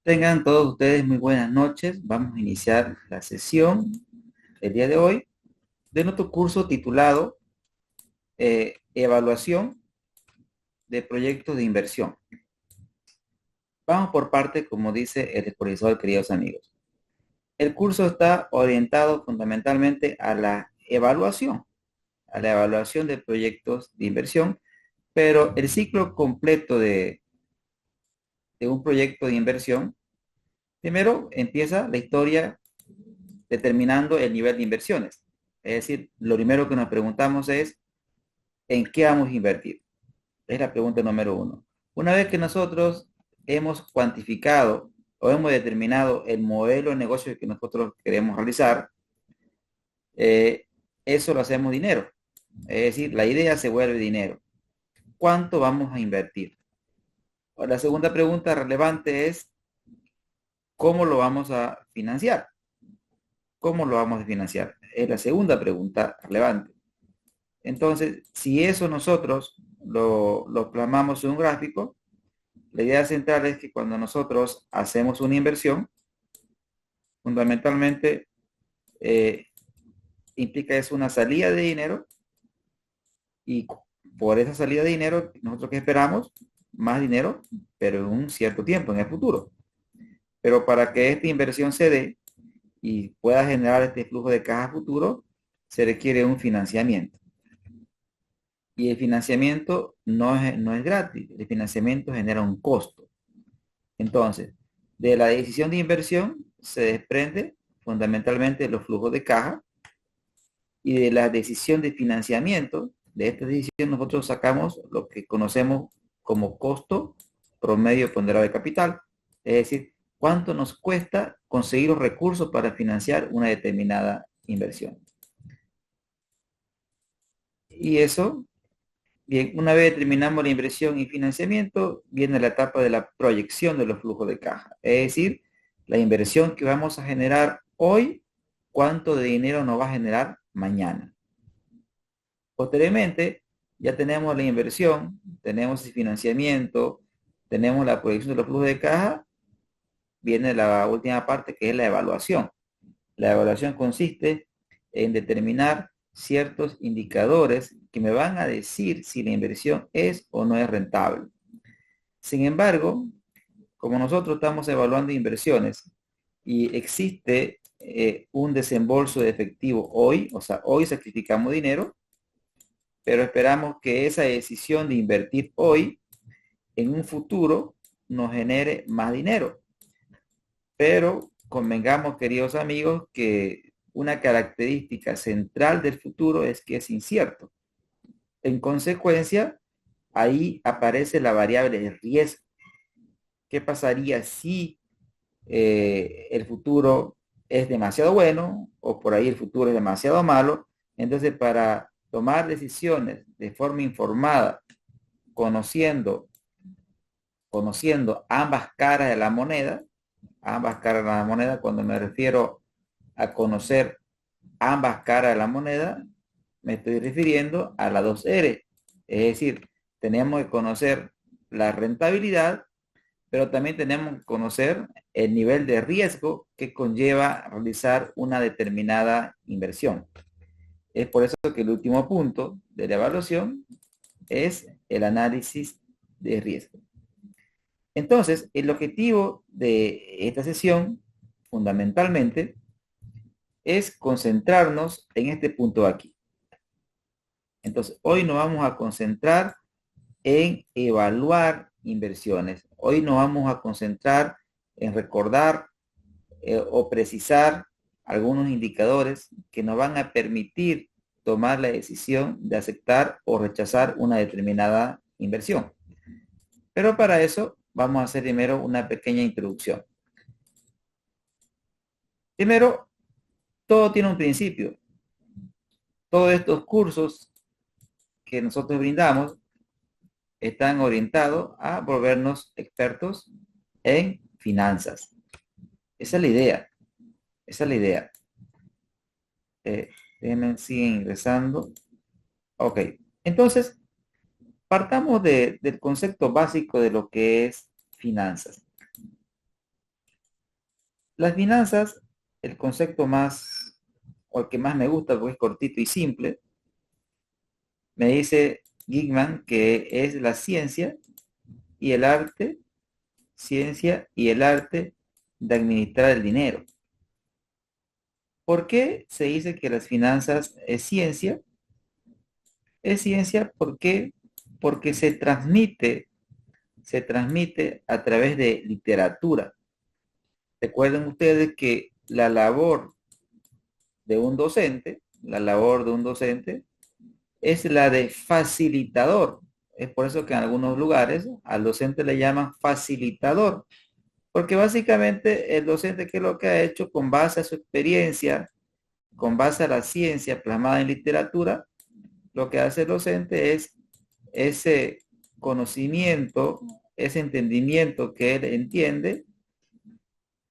Tengan todos ustedes muy buenas noches. Vamos a iniciar la sesión el día de hoy de nuestro curso titulado Evaluación de Proyectos de Inversión. Vamos por parte, como dice el expositor, queridos amigos. El curso está orientado fundamentalmente a la evaluación de proyectos de inversión, pero el ciclo completo de un proyecto de inversión, primero empieza la historia determinando el nivel de inversiones. Es decir, lo primero que nos preguntamos es, ¿en qué vamos a invertir? Es la pregunta número uno. Una vez que nosotros hemos cuantificado o hemos determinado el modelo de negocio que nosotros queremos realizar, eh, eso lo hacemos dinero. Es decir, la idea se vuelve dinero. ¿Cuánto vamos a invertir? La segunda pregunta relevante es, ¿cómo lo vamos a financiar? ¿Cómo lo vamos a financiar? Es la segunda pregunta relevante. Entonces, si eso nosotros lo plasmamos en un gráfico, la idea central es que cuando nosotros hacemos una inversión, fundamentalmente eh, implica es una salida de dinero y por esa salida de dinero, nosotros que esperamos más dinero, pero en un cierto tiempo, en el futuro. Pero para que esta inversión se dé y pueda generar este flujo de caja futuro, se requiere un financiamiento. Y el financiamiento no es gratis, el financiamiento genera un costo. Entonces, de la decisión de inversión se desprende fundamentalmente los flujos de caja y de la decisión de financiamiento, de esta decisión nosotros sacamos lo que conocemos como costo promedio ponderado de capital, es decir, cuánto nos cuesta conseguir los recursos para financiar una determinada inversión. Y eso, bien, una vez terminamos la inversión y financiamiento, viene la etapa de la proyección de los flujos de caja. Es decir, la inversión que vamos a generar hoy, cuánto de dinero nos va a generar mañana. Posteriormente, ya tenemos la inversión, tenemos el financiamiento, tenemos la proyección de los flujos de caja, viene la última parte que es la evaluación. La evaluación consiste en determinar ciertos indicadores que me van a decir si la inversión es o no es rentable. Sin embargo, como nosotros estamos evaluando inversiones y existe un desembolso de efectivo hoy, o sea, hoy sacrificamos dinero, pero esperamos que esa decisión de invertir hoy en un futuro nos genere más dinero. Pero convengamos, queridos amigos, que una característica central del futuro es que es incierto. En consecuencia, ahí aparece la variable de riesgo. ¿Qué pasaría si el futuro es demasiado bueno o por ahí el futuro es demasiado malo? Entonces, para tomar decisiones de forma informada, conociendo, conociendo ambas caras de la moneda, cuando me refiero a conocer ambas caras de la moneda, me estoy refiriendo a la 2R. Es decir, tenemos que conocer la rentabilidad, pero también tenemos que conocer el nivel de riesgo que conlleva realizar una determinada inversión. Es por eso que el último punto de la evaluación es el análisis de riesgo. Entonces, el objetivo de esta sesión, fundamentalmente, es concentrarnos en este punto aquí. Entonces, hoy nos vamos a concentrar en evaluar inversiones. Hoy nos vamos a concentrar en recordar o precisar algunos indicadores que nos van a permitir tomar la decisión de aceptar o rechazar una determinada inversión. Pero para eso vamos a hacer primero una pequeña introducción. Primero, todo tiene un principio. Todos estos cursos que nosotros brindamos están orientados a volvernos expertos en finanzas. Esa es la idea. Esa es la idea. Déjenme seguir ingresando. Ok. Entonces, partamos del concepto básico de lo que es finanzas. Las finanzas, el concepto más, o el que más me gusta, porque es cortito y simple, me dice Gigman que es la y el arte, ciencia y el arte de administrar el dinero. ¿Por qué se dice que las finanzas es ciencia? Es ciencia porque se transmite a través de literatura. Recuerden ustedes que la labor de un docente es la de facilitador. Es por eso que en algunos lugares al docente le llaman facilitador, porque básicamente el docente, ¿qué es lo que ha hecho? Con base a su experiencia, con base a la ciencia plasmada en literatura, lo que hace el docente es ese conocimiento, ese entendimiento que él entiende,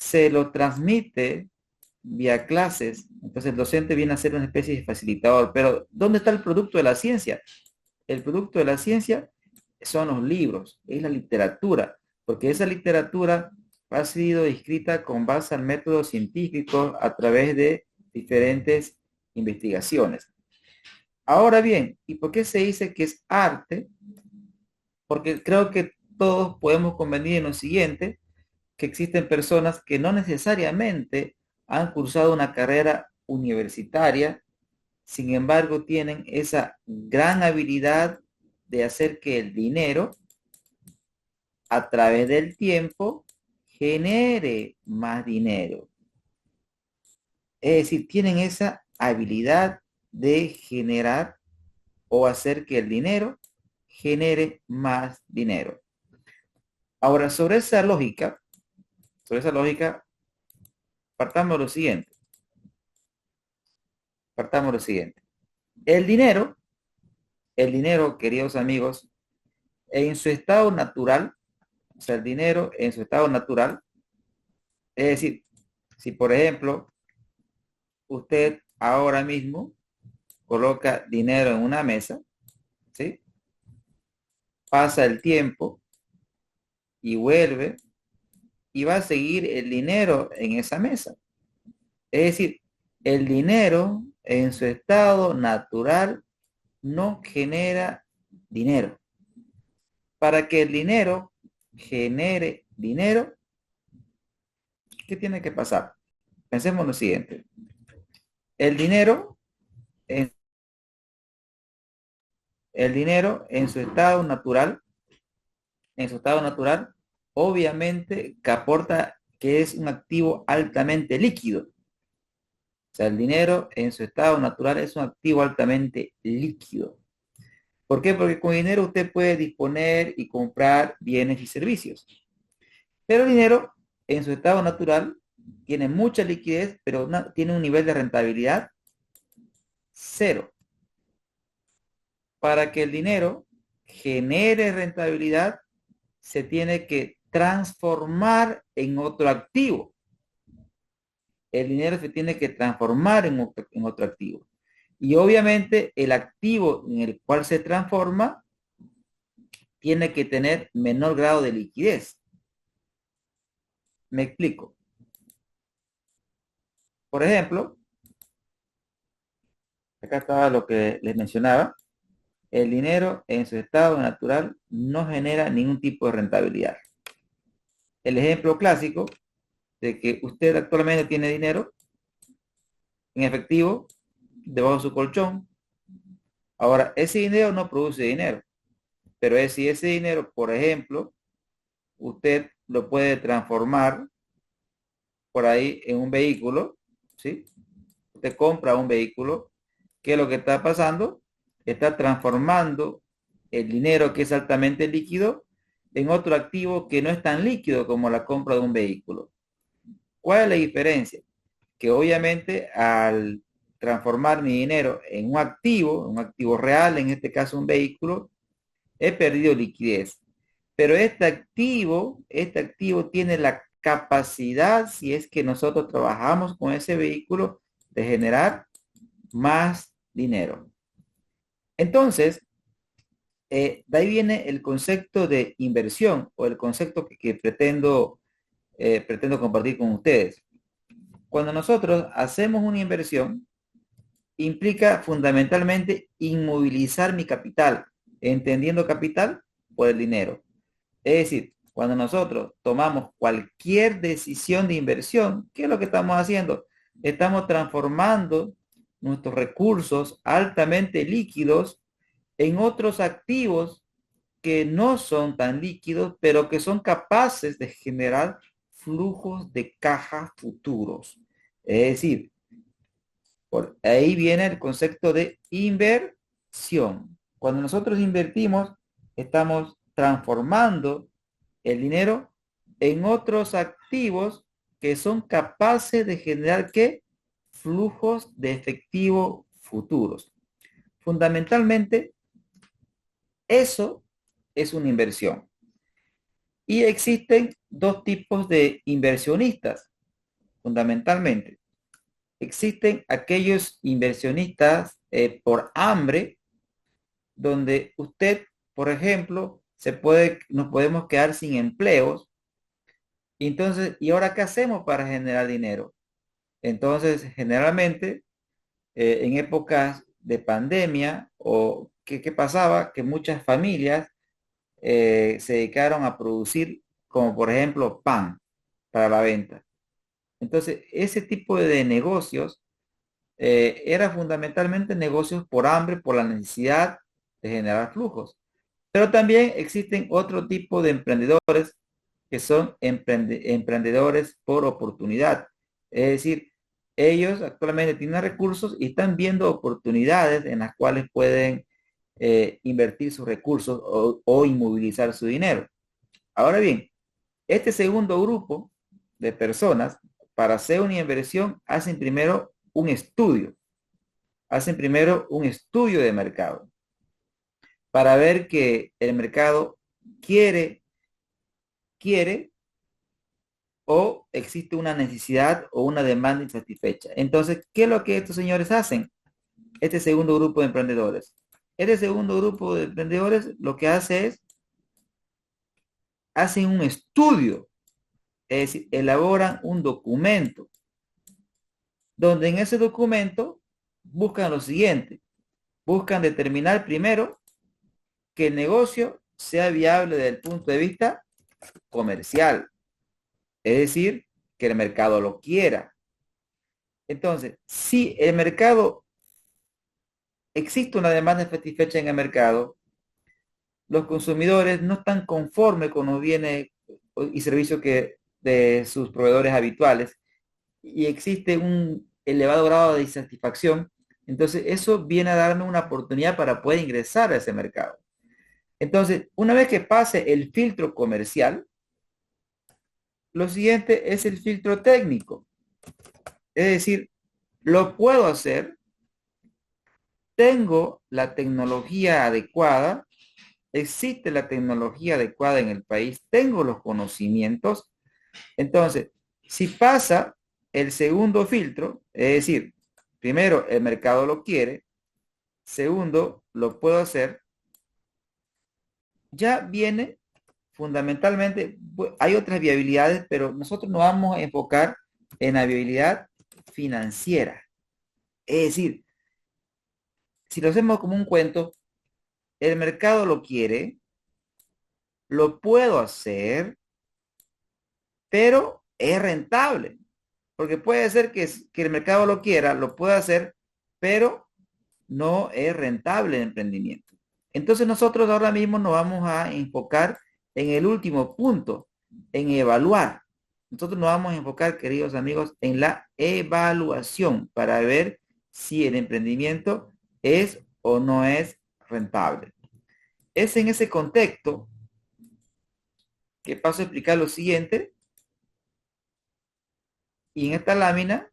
se lo transmite vía clases. Entonces el docente viene a ser una especie de facilitador. Pero ¿dónde está el producto de la ciencia? El producto de la ciencia son los libros, es la literatura, porque esa literatura ha sido escrita con base al método científico a través de diferentes investigaciones. Ahora bien, ¿y por qué se dice que es arte? Porque creo que todos podemos convenir en lo siguiente, que existen personas que no necesariamente han cursado una carrera universitaria, sin embargo tienen esa gran habilidad de hacer que el dinero a través del tiempo genere más dinero. Es decir, tienen esa habilidad de generar o hacer que el dinero genere más dinero. Ahora, sobre esa lógica, partamos lo siguiente. Partamos lo siguiente. El dinero, queridos amigos, en su estado natural, o sea, el dinero en su estado natural, es decir, si por ejemplo usted ahora mismo coloca dinero en una mesa, ¿sí? Pasa el tiempo y vuelve y va a seguir el dinero en esa mesa. Es decir, el dinero en su estado natural no genera dinero. Para que el dinero genere dinero, ¿qué tiene que pasar? Pensemos lo siguiente. El dinero, en, el dinero en su estado natural, obviamente que aporta que es un activo altamente líquido. O sea, el dinero en su estado natural es un activo altamente líquido. ¿Por qué? Porque con dinero usted puede disponer y comprar bienes y servicios. Pero el dinero en su estado natural tiene mucha liquidez, pero tiene un nivel de rentabilidad cero. Para que el dinero genere rentabilidad, se tiene que transformar en otro activo. El dinero se tiene que transformar en otro activo. Y obviamente el activo en el cual se transforma tiene que tener menor grado de liquidez. Me explico. Por ejemplo, acá estaba lo que les mencionaba. El dinero en su estado natural no genera ningún tipo de rentabilidad. El ejemplo clásico de que usted actualmente tiene dinero en efectivo debajo de su colchón. Ahora, ese dinero no produce dinero, pero es si ese dinero, por ejemplo, usted lo puede transformar por ahí en un vehículo, ¿sí? Usted compra un vehículo, ¿qué es lo que está pasando? Está transformando el dinero que es altamente líquido en otro activo que no es tan líquido como la compra de un vehículo. ¿Cuál es la diferencia? Que obviamente al transformar mi dinero en un activo real, en este caso un vehículo, he perdido liquidez. Pero este activo tiene la capacidad, si es que nosotros trabajamos con ese vehículo, de generar más dinero. Entonces, de ahí viene el concepto de inversión o el concepto que pretendo compartir con ustedes. Cuando nosotros hacemos una inversión, implica fundamentalmente inmovilizar mi capital, entendiendo capital por el dinero. Es decir, cuando nosotros tomamos cualquier decisión de inversión, ¿qué es lo que estamos haciendo? Estamos transformando nuestros recursos altamente líquidos en otros activos que no son tan líquidos, pero que son capaces de generar flujos de caja futuros. Es decir, por ahí viene el concepto de inversión. Cuando nosotros invertimos, estamos transformando el dinero en otros activos que son capaces de generar ¿qué? Flujos de efectivo futuros. Fundamentalmente, eso es una inversión. Y existen dos tipos de inversionistas, fundamentalmente. Existen aquellos inversionistas por hambre, donde usted, por ejemplo, nos podemos quedar sin empleos. Entonces, ¿y ahora qué hacemos para generar dinero? Entonces, generalmente, en épocas de pandemia, o ¿qué pasaba? Que muchas familias se dedicaron a producir, como por ejemplo, pan para la venta. Entonces, ese tipo de negocios era fundamentalmente negocios por hambre, por la necesidad de generar flujos. Pero también existen otro tipo de emprendedores que son emprendedores por oportunidad. Es decir, ellos actualmente tienen recursos y están viendo oportunidades en las cuales pueden invertir sus recursos o inmovilizar su dinero. Ahora bien, este segundo grupo de personas, para hacer una inversión, hacen primero un estudio de mercado para ver que el mercado quiere, quiere o existe una necesidad o una demanda insatisfecha. Entonces, ¿qué es lo que estos señores hacen? Este segundo grupo de emprendedores. Este segundo grupo de emprendedores lo que hace es, hacen un estudio, es decir, elaboran un documento, donde en ese documento buscan lo siguiente, buscan determinar primero que el negocio sea viable desde el punto de vista comercial, es decir, que el mercado lo quiera. Entonces, si el mercado, existe una demanda satisfecha en el mercado, los consumidores no están conformes con los bienes y servicios que de sus proveedores habituales y existe un elevado grado de insatisfacción, entonces eso viene a darme una oportunidad para poder ingresar a ese mercado. Entonces, una vez que pase el filtro comercial, lo siguiente es el filtro técnico. Es decir, lo puedo hacer, tengo la tecnología adecuada, existe la tecnología adecuada en el país, tengo los conocimientos. Entonces, si pasa el segundo filtro, es decir, primero el mercado lo quiere, segundo lo puedo hacer, ya viene fundamentalmente, hay otras viabilidades, pero nosotros nos vamos a enfocar en la viabilidad financiera. Es decir, si lo hacemos como un cuento, el mercado lo quiere, lo puedo hacer, pero es rentable. Porque puede ser que el mercado lo quiera, lo pueda hacer, pero no es rentable el emprendimiento. Entonces nosotros ahora mismo nos vamos a enfocar en el último punto, en evaluar. Nosotros nos vamos a enfocar, queridos amigos, en la evaluación para ver si el emprendimiento es o no es rentable. Es en ese contexto que paso a explicar lo siguiente. Y en esta lámina,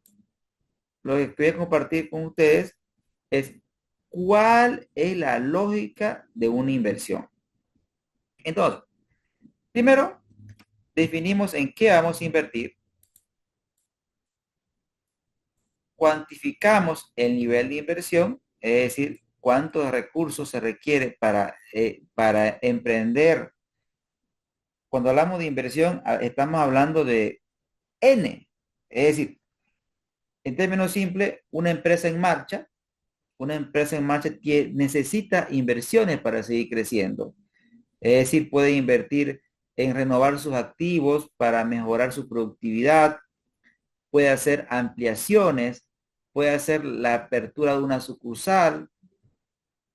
lo que voy a compartir con ustedes es cuál es la lógica de una inversión. Entonces, primero, definimos en qué vamos a invertir, cuantificamos el nivel de inversión, es decir, cuántos recursos se requiere para emprender. Cuando hablamos de inversión, estamos hablando de N, es decir, En términos simples, una empresa en marcha necesita inversiones para seguir creciendo. Es decir, puede invertir en renovar sus activos para mejorar su productividad, puede hacer ampliaciones, puede hacer la apertura de una sucursal,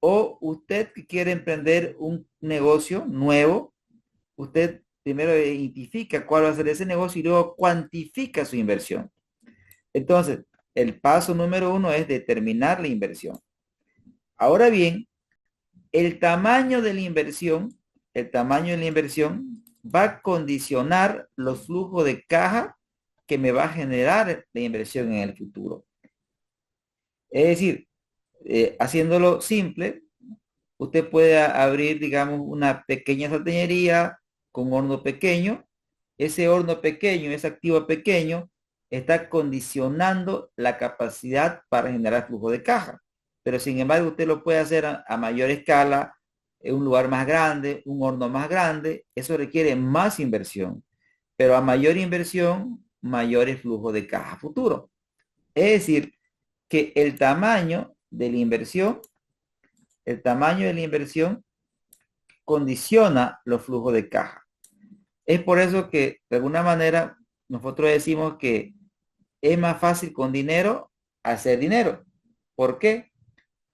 o usted que quiere emprender un negocio nuevo, usted primero identifica cuál va a ser ese negocio y luego cuantifica su inversión. Entonces, el paso número uno es determinar la inversión. Ahora bien, el tamaño de la inversión va a condicionar los flujos de caja que me va a generar la inversión en el futuro. Es decir, haciéndolo simple, usted puede abrir, digamos, una pequeña salteñería con un horno pequeño. Ese horno pequeño, ese activo pequeño, está condicionando la capacidad para generar flujo de caja. Pero sin embargo, usted lo puede hacer a mayor escala, en un lugar más grande, un horno más grande. Eso requiere más inversión. Pero a mayor inversión, mayores flujos de caja futuro. Es decir, que el tamaño de la inversión condiciona los flujos de caja. Es por eso que de alguna manera nosotros decimos que es más fácil con dinero hacer dinero. ¿Por qué?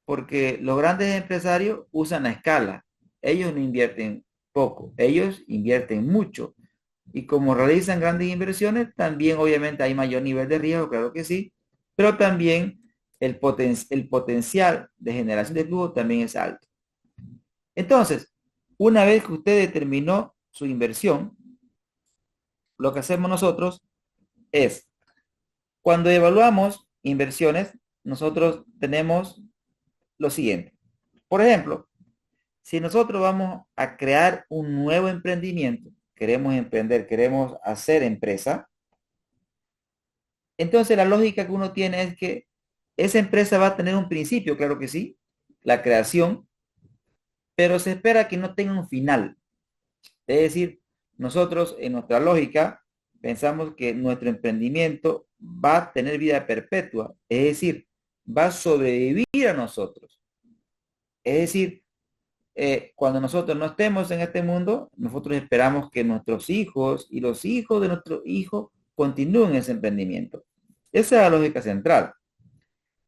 Porque los grandes empresarios usan la escala. Ellos no invierten poco, ellos invierten mucho. Y como realizan grandes inversiones, también obviamente hay mayor nivel de riesgo, claro que sí, pero también el potencial de generación de flujo también es alto. Entonces, una vez que usted determinó su inversión, lo que hacemos nosotros es, cuando evaluamos inversiones, nosotros tenemos lo siguiente. Por ejemplo, si nosotros vamos a crear un nuevo emprendimiento, queremos emprender, queremos hacer empresa, entonces la lógica que uno tiene es que esa empresa va a tener un principio, claro que sí, la creación, pero se espera que no tenga un final. Es decir, nosotros en nuestra lógica pensamos que nuestro emprendimiento va a tener vida perpetua, es decir, va a sobrevivir a nosotros. Es decir, cuando nosotros no estemos en este mundo, nosotros esperamos que nuestros hijos y los hijos de nuestros hijos continúen ese emprendimiento. Esa es la lógica central.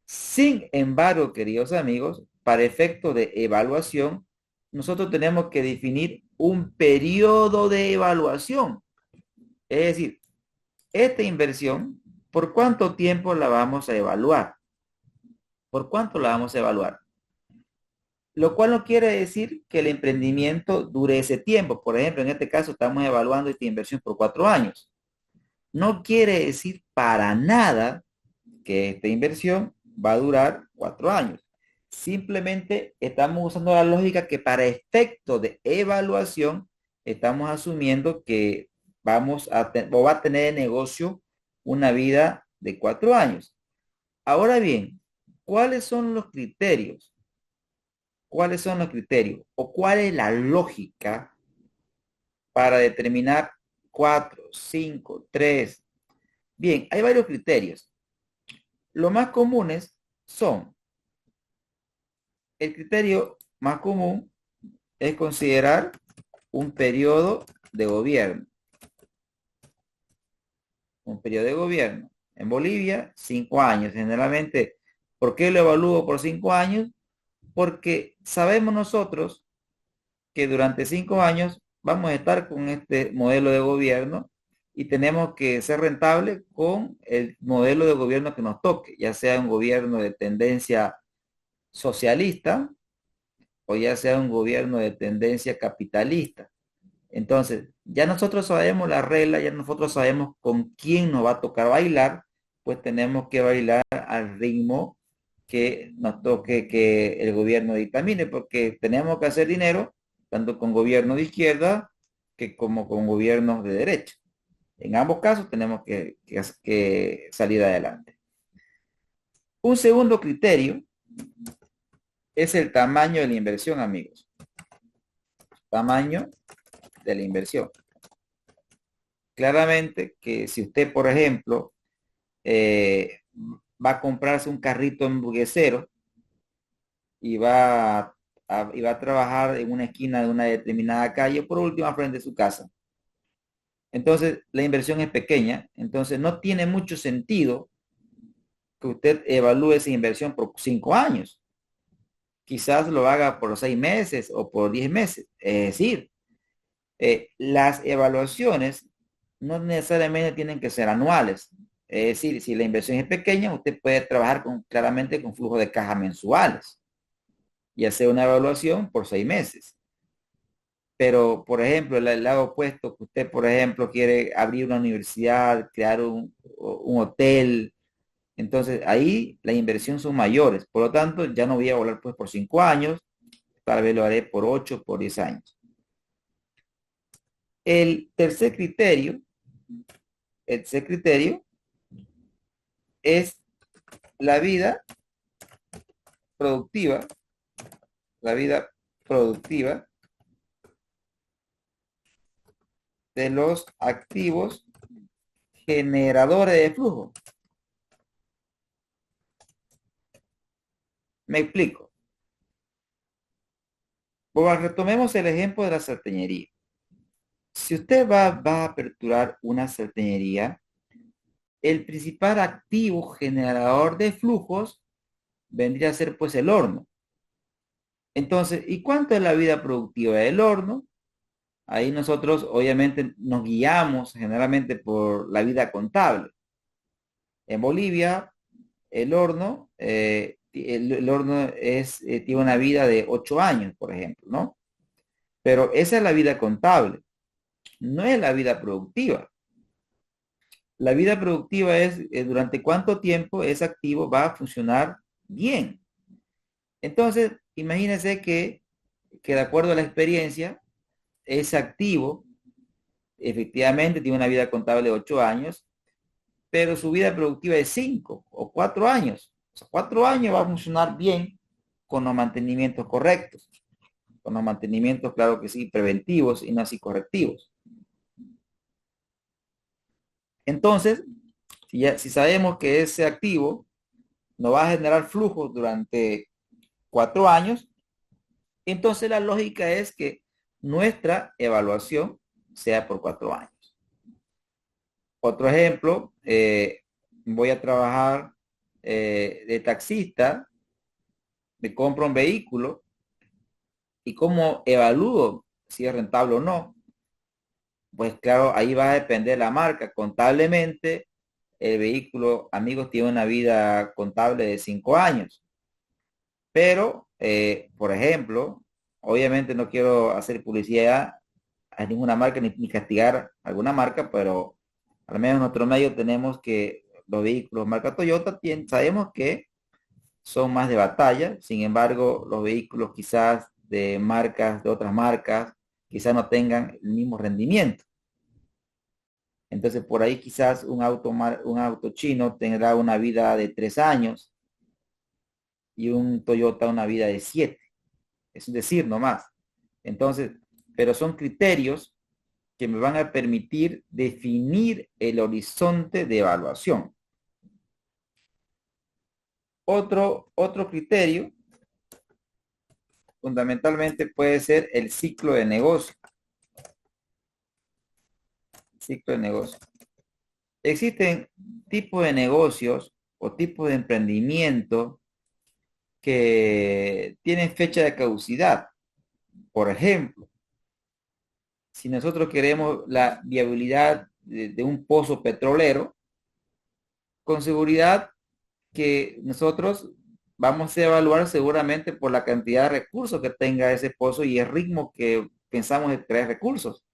Sin embargo, queridos amigos, para efecto de evaluación, nosotros tenemos que definir un periodo de evaluación. Es decir, esta inversión, ¿por cuánto tiempo la vamos a evaluar? ¿Por cuánto la vamos a evaluar? Lo cual no quiere decir que el emprendimiento dure ese tiempo. Por ejemplo, en este caso estamos evaluando esta inversión por 4 años. No quiere decir para nada que esta inversión va a durar 4 años. Simplemente estamos usando la lógica que para efecto de evaluación estamos asumiendo que o va a tener el negocio una vida de 4 años. Ahora bien, ¿cuáles son los criterios? ¿Cuáles son los criterios? ¿O cuál es la lógica para determinar 4, 5, 3? Bien, hay varios criterios. Los más comunes son, el criterio más común es considerar un periodo de gobierno. Un periodo de gobierno. En Bolivia, 5 años. Generalmente, ¿por qué lo evalúo por 5 años? Porque sabemos nosotros que durante 5 años vamos a estar con este modelo de gobierno y tenemos que ser rentables con el modelo de gobierno que nos toque, ya sea un gobierno de tendencia socialista o ya sea un gobierno de tendencia capitalista. Entonces, ya nosotros sabemos la regla, ya nosotros sabemos con quién nos va a tocar bailar, pues tenemos que bailar al ritmo que nos toque que el gobierno dictamine, porque tenemos que hacer dinero tanto con gobierno de izquierda que como con gobiernos de derecha. En ambos casos tenemos que salir adelante. Un segundo criterio es el tamaño de la inversión, amigos. Tamaño de la inversión. Claramente que si usted, por ejemplo, va a comprarse un carrito hamburguesero y va a trabajar en una esquina de una determinada calle, por último, frente de su casa. Entonces, la inversión es pequeña, entonces no tiene mucho sentido que usted evalúe esa inversión por 5 años. Quizás lo haga por 6 meses o por 10 meses. Es decir, las evaluaciones no necesariamente tienen que ser anuales. Es decir, si la inversión es pequeña, usted puede trabajar claramente con flujo de caja mensuales y hacer una evaluación por 6 meses. Pero, por ejemplo, el lado opuesto, que usted, por ejemplo, quiere abrir una universidad, crear un hotel, entonces ahí la inversión son mayores. Por lo tanto, ya no voy a volar pues por 5 años, tal vez lo haré por 8, por 10 años. El tercer criterio, el tercer criterio es la vida productiva, la vida productiva de los activos generadores de flujo. Me explico. Bueno, retomemos el ejemplo de la sartenería. Si usted va a aperturar una sartenería, el principal activo generador de flujos vendría a ser pues el horno. Entonces, ¿y cuánto es la vida productiva del horno? Ahí nosotros obviamente nos guiamos generalmente por la vida contable. En Bolivia, el horno tiene una vida de 8 años, por ejemplo, ¿no? Pero esa es la vida contable, no es la vida productiva. La vida productiva es durante cuánto tiempo ese activo va a funcionar bien. Entonces, imagínense que de acuerdo a la experiencia, ese activo efectivamente tiene una vida contable de 8 años, pero su vida productiva es 5 o 4 años. O sea, 4 años va a funcionar bien con los mantenimientos correctos, con los mantenimientos, claro que sí, preventivos y no así correctivos. Entonces, si sabemos que ese activo nos va a generar flujos durante 4 años, entonces la lógica es que nuestra evaluación sea por 4 años. Otro ejemplo, voy a trabajar de taxista, me compro un vehículo y cómo evalúo si es rentable o no. Pues claro, ahí va a depender la marca. Contablemente, el vehículo, amigos, tiene una vida contable de 5 años. Pero, por ejemplo, obviamente no quiero hacer publicidad a ninguna marca ni castigar alguna marca, pero al menos en nuestro medio tenemos que los vehículos marca Toyota sabemos que son más de batalla. Sin embargo, los vehículos quizás de otras marcas, quizás no tengan el mismo rendimiento. Entonces, por ahí quizás un auto chino tendrá una vida de 3 años y un Toyota una vida de 7. Es decir, no más. Entonces, pero son criterios que me van a permitir definir el horizonte de evaluación. Otro criterio fundamentalmente puede ser el ciclo de negocio. Ciclo de negocio. Existen tipos de negocios o tipos de emprendimiento que tienen fecha de caducidad. Por ejemplo, si nosotros queremos la viabilidad de un pozo petrolero, con seguridad que nosotros vamos a evaluar seguramente por la cantidad de recursos que tenga ese pozo y el ritmo que pensamos de traer recursos,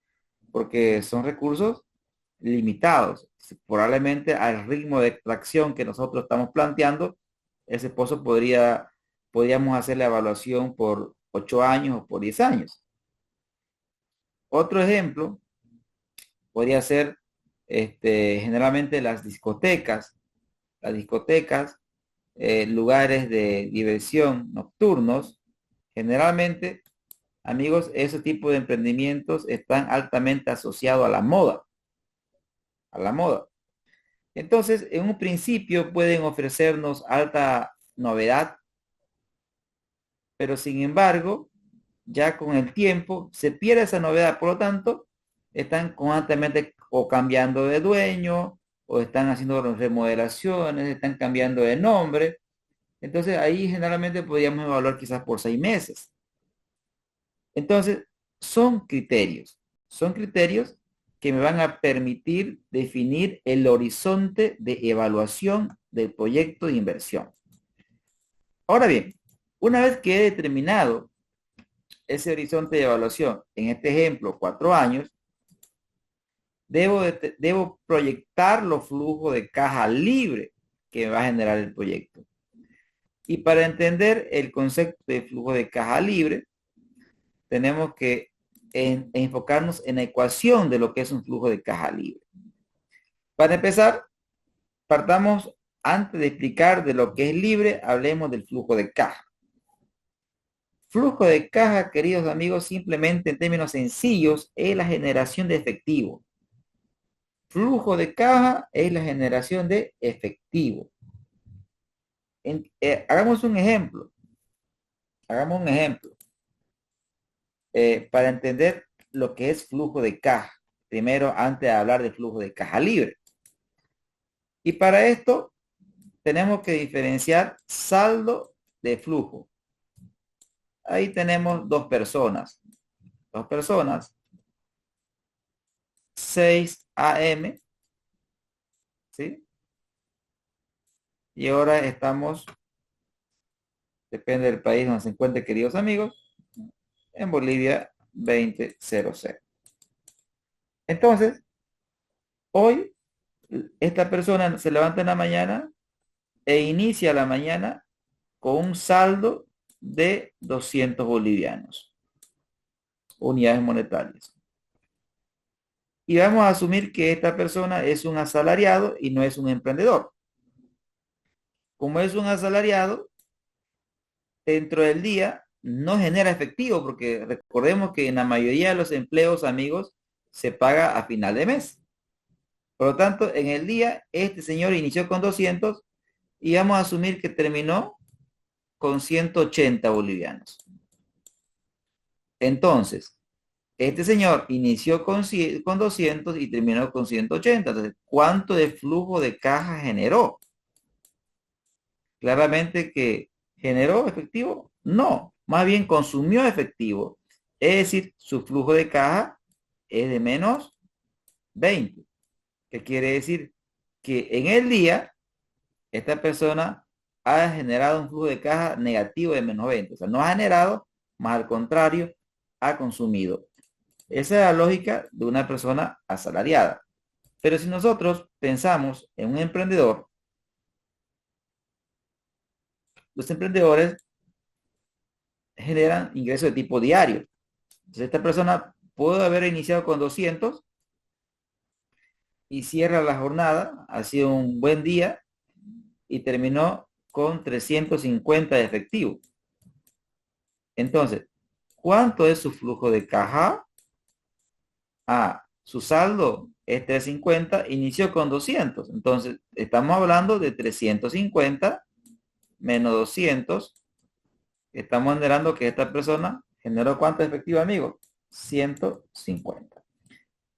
porque son recursos limitados. Probablemente al ritmo de extracción que nosotros estamos planteando, ese pozo podríamos hacer la evaluación por 8 años o por 10 años. Otro ejemplo podría ser generalmente las discotecas. Las discotecas, lugares de diversión nocturnos, generalmente, amigos, ese tipo de emprendimientos están altamente asociados a la moda, a la moda. Entonces, en un principio pueden ofrecernos alta novedad, pero sin embargo, ya con el tiempo se pierde esa novedad. Por lo tanto, están constantemente o cambiando de dueño, o están haciendo remodelaciones, están cambiando de nombre. Entonces, ahí generalmente podríamos evaluar quizás por 6 meses. Entonces, son criterios que me van a permitir definir el horizonte de evaluación del proyecto de inversión. Ahora bien, una vez que he determinado ese horizonte de evaluación, en este ejemplo, 4 años, debo proyectar los flujos de caja libre que me va a generar el proyecto. Y para entender el concepto de flujo de caja libre, tenemos que enfocarnos en la ecuación de lo que es un flujo de caja libre. Para empezar, partamos, antes de explicar de lo que es libre, hablemos del flujo de caja. Flujo de caja, queridos amigos, simplemente en términos sencillos, es la generación de efectivo. Flujo de caja es la generación de efectivo. Hagamos un ejemplo. Hagamos un ejemplo. Para entender lo que es flujo de caja. Primero, antes de hablar de flujo de caja libre. Y para esto, tenemos que diferenciar saldo de flujo. Ahí tenemos dos personas. 6 AM, ¿sí? Y ahora estamos, depende del país donde se encuentren, queridos amigos, en Bolivia 20:00. Entonces, hoy esta persona se levanta en la mañana e inicia la mañana con un saldo de 200 bolivianos, unidades monetarias. Y vamos a asumir que esta persona es un asalariado y no es un emprendedor. Como es un asalariado, dentro del día no genera efectivo, porque recordemos que en la mayoría de los empleos, amigos, se paga a final de mes. Por lo tanto, en el día, este señor inició con 200 y vamos a asumir que terminó con 180 bolivianos. Entonces, este señor inició con 200 y terminó con 180. Entonces, ¿cuánto de flujo de caja generó? Claramente que generó efectivo. No, más bien consumió efectivo. Es decir, su flujo de caja es de menos 20. ¿Qué quiere decir? Que en el día, esta persona ha generado un flujo de caja negativo de menos 20. O sea, no ha generado, más al contrario, ha consumido. Esa es la lógica de una persona asalariada. Pero si nosotros pensamos en un emprendedor, los emprendedores generan ingresos de tipo diario. Entonces, esta persona puede haber iniciado con 200 y cierra la jornada, ha sido un buen día y terminó con 350 de efectivo. Entonces, ¿cuánto es su flujo de caja? Su saldo es 350, inició con 200. Entonces, estamos hablando de 350 menos 200. Estamos generando que esta persona generó ¿cuánto efectivo, amigo? 150.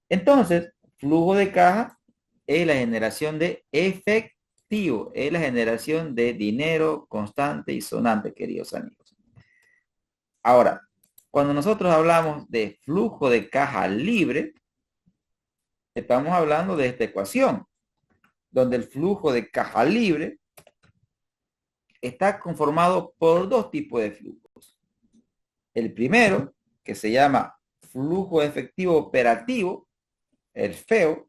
Entonces, flujo de caja es la generación de efectivo, es la generación de dinero constante y sonante, queridos amigos. Ahora, cuando nosotros hablamos de flujo de caja libre, estamos hablando de esta ecuación, donde el flujo de caja libre está conformado por dos tipos de flujos. El primero, que se llama flujo efectivo operativo, el FEO,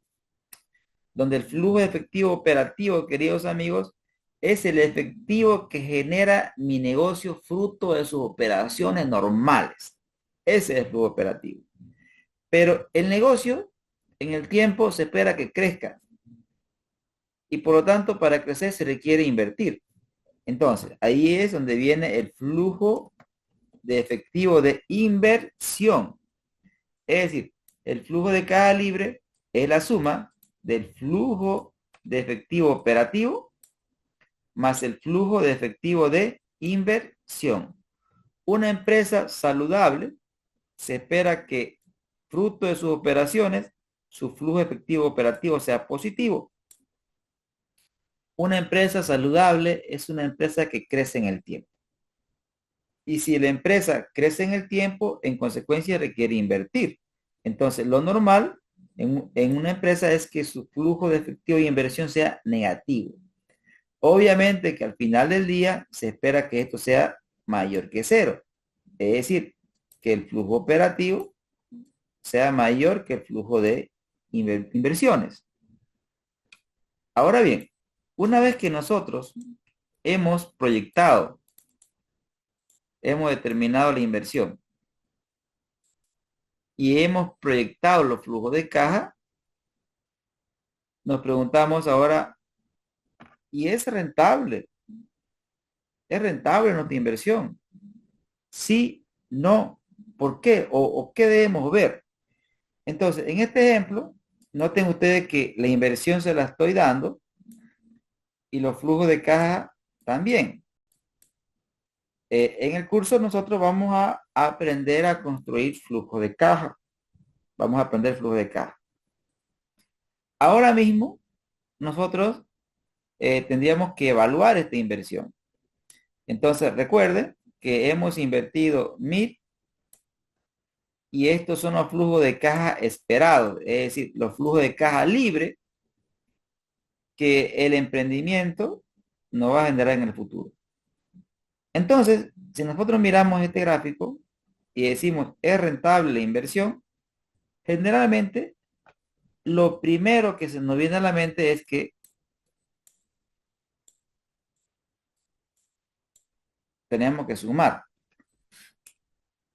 donde el flujo efectivo operativo, queridos amigos, es el efectivo que genera mi negocio fruto de sus operaciones normales. Ese es el flujo operativo. Pero el negocio en el tiempo se espera que crezca y por lo tanto para crecer se requiere invertir. Entonces, ahí es donde viene el flujo de efectivo de inversión. Es decir, el flujo de caja libre es la suma del flujo de efectivo operativo más el flujo de efectivo de inversión. Una empresa saludable se espera que, fruto de sus operaciones, su flujo efectivo operativo sea positivo. Una empresa saludable es una empresa que crece en el tiempo. Y si la empresa crece en el tiempo, en consecuencia requiere invertir. Entonces, lo normal en una empresa es que su flujo de efectivo y inversión sea negativo. Obviamente que al final del día se espera que esto sea mayor que cero. Es decir, que el flujo operativo sea mayor que el flujo de inversiones. Ahora bien, una vez que nosotros hemos proyectado, hemos determinado la inversión y hemos proyectado los flujos de caja, nos preguntamos ahora, ¿y es rentable? ¿Es rentable nuestra inversión? Sí, no, ¿por qué? ¿O qué debemos ver? Entonces, en este ejemplo, noten ustedes que la inversión se la estoy dando y los flujos de caja también. En el curso nosotros vamos a aprender a construir flujo de caja. Vamos a aprender flujo de caja. Ahora mismo, nosotros tendríamos que evaluar esta inversión. Entonces, recuerden que hemos invertido 1.000 y estos son los flujos de caja esperados, es decir, los flujos de caja libre que el emprendimiento nos va a generar en el futuro. Entonces, si nosotros miramos este gráfico y decimos es rentable la inversión, generalmente lo primero que se nos viene a la mente es que tenemos que sumar.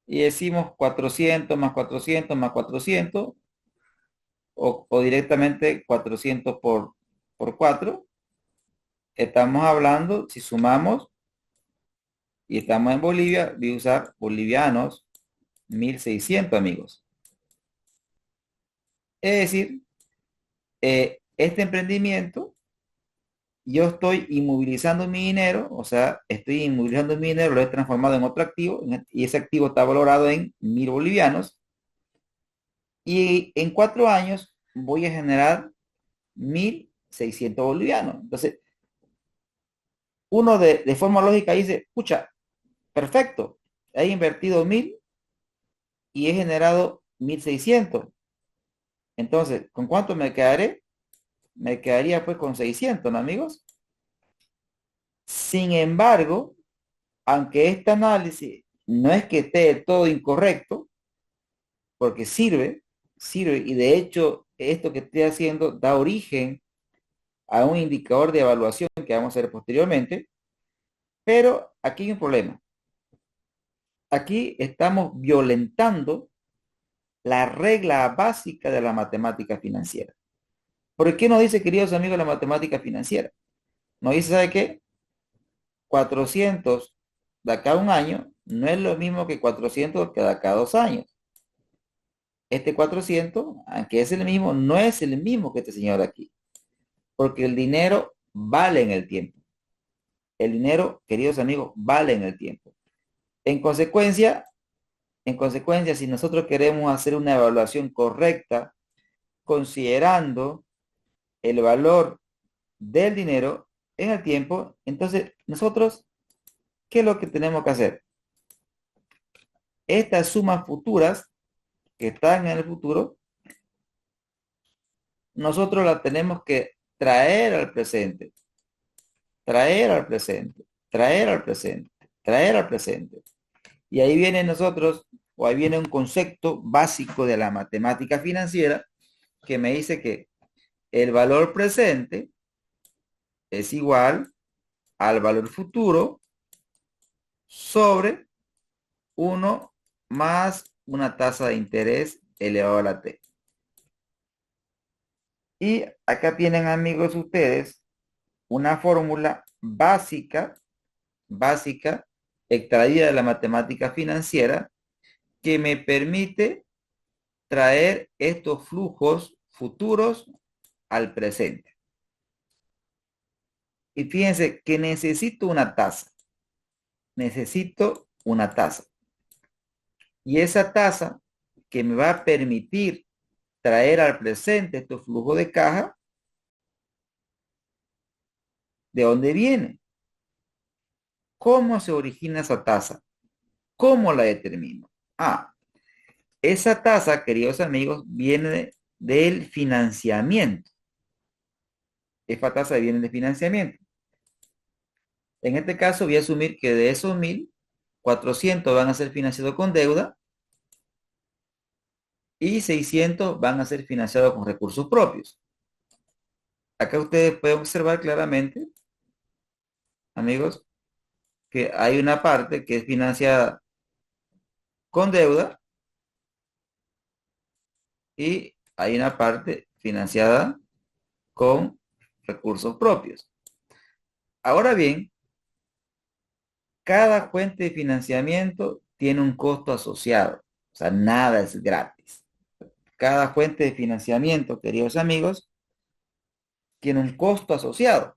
Y decimos 400 más 400 más 400 o directamente 400 por 4. Estamos hablando, si sumamos y estamos en Bolivia, voy a usar bolivianos 1.600 amigos. Es decir, este emprendimiento, yo estoy inmovilizando mi dinero, o sea, estoy inmovilizando mi dinero, lo he transformado en otro activo y ese activo está valorado en 1.000 bolivianos y en 4 años voy a generar 1.600 bolivianos. Entonces, uno de forma lógica dice, pucha, perfecto, he invertido 1.000 y he generado 1.600. Entonces, ¿con cuánto me quedaré? Me quedaría pues con 600, ¿no, amigos? Sin embargo, aunque este análisis no es que esté todo incorrecto, porque sirve, y de hecho esto que estoy haciendo da origen a un indicador de evaluación que vamos a ver posteriormente, pero aquí hay un problema. Aquí estamos violentando la regla básica de la matemática financiera. ¿Por qué nos dice, queridos amigos, la matemática financiera? Nos dice, ¿sabe qué? 400 de acá a un año no es lo mismo que 400 de acá a 2 años. Este 400, aunque es el mismo, no es el mismo que este señor de aquí, porque el dinero vale en el tiempo. El dinero, queridos amigos, vale en el tiempo. En consecuencia, si nosotros queremos hacer una evaluación correcta, considerando el valor del dinero en el tiempo, entonces nosotros, ¿qué es lo que tenemos que hacer? Estas sumas futuras que están en el futuro, nosotros las tenemos que traer al presente, traer al presente, traer al presente, traer al presente. Y ahí viene nosotros, o ahí viene un concepto básico de la matemática financiera que me dice que el valor presente es igual al valor futuro sobre 1 más una tasa de interés elevado a la t. Y acá tienen, amigos, ustedes una fórmula básica, extraída de la matemática financiera, que me permite traer estos flujos futuros al presente. Y fíjense que necesito una tasa. Necesito una tasa. Y esa tasa que me va a permitir traer al presente estos flujos de caja, ¿de dónde viene? ¿Cómo se origina esa tasa? ¿Cómo la determino? Ah, esa tasa, queridos amigos, viene del financiamiento. Esta tasa viene de financiamiento. En este caso voy a asumir que de esos 1.400 van a ser financiados con deuda y 600 van a ser financiados con recursos propios. Acá ustedes pueden observar claramente, amigos, que hay una parte que es financiada con deuda y hay una parte financiada con recursos propios. Ahora bien, cada fuente de financiamiento tiene un costo asociado, o sea, nada es gratis. Cada fuente de financiamiento, queridos amigos, tiene un costo asociado.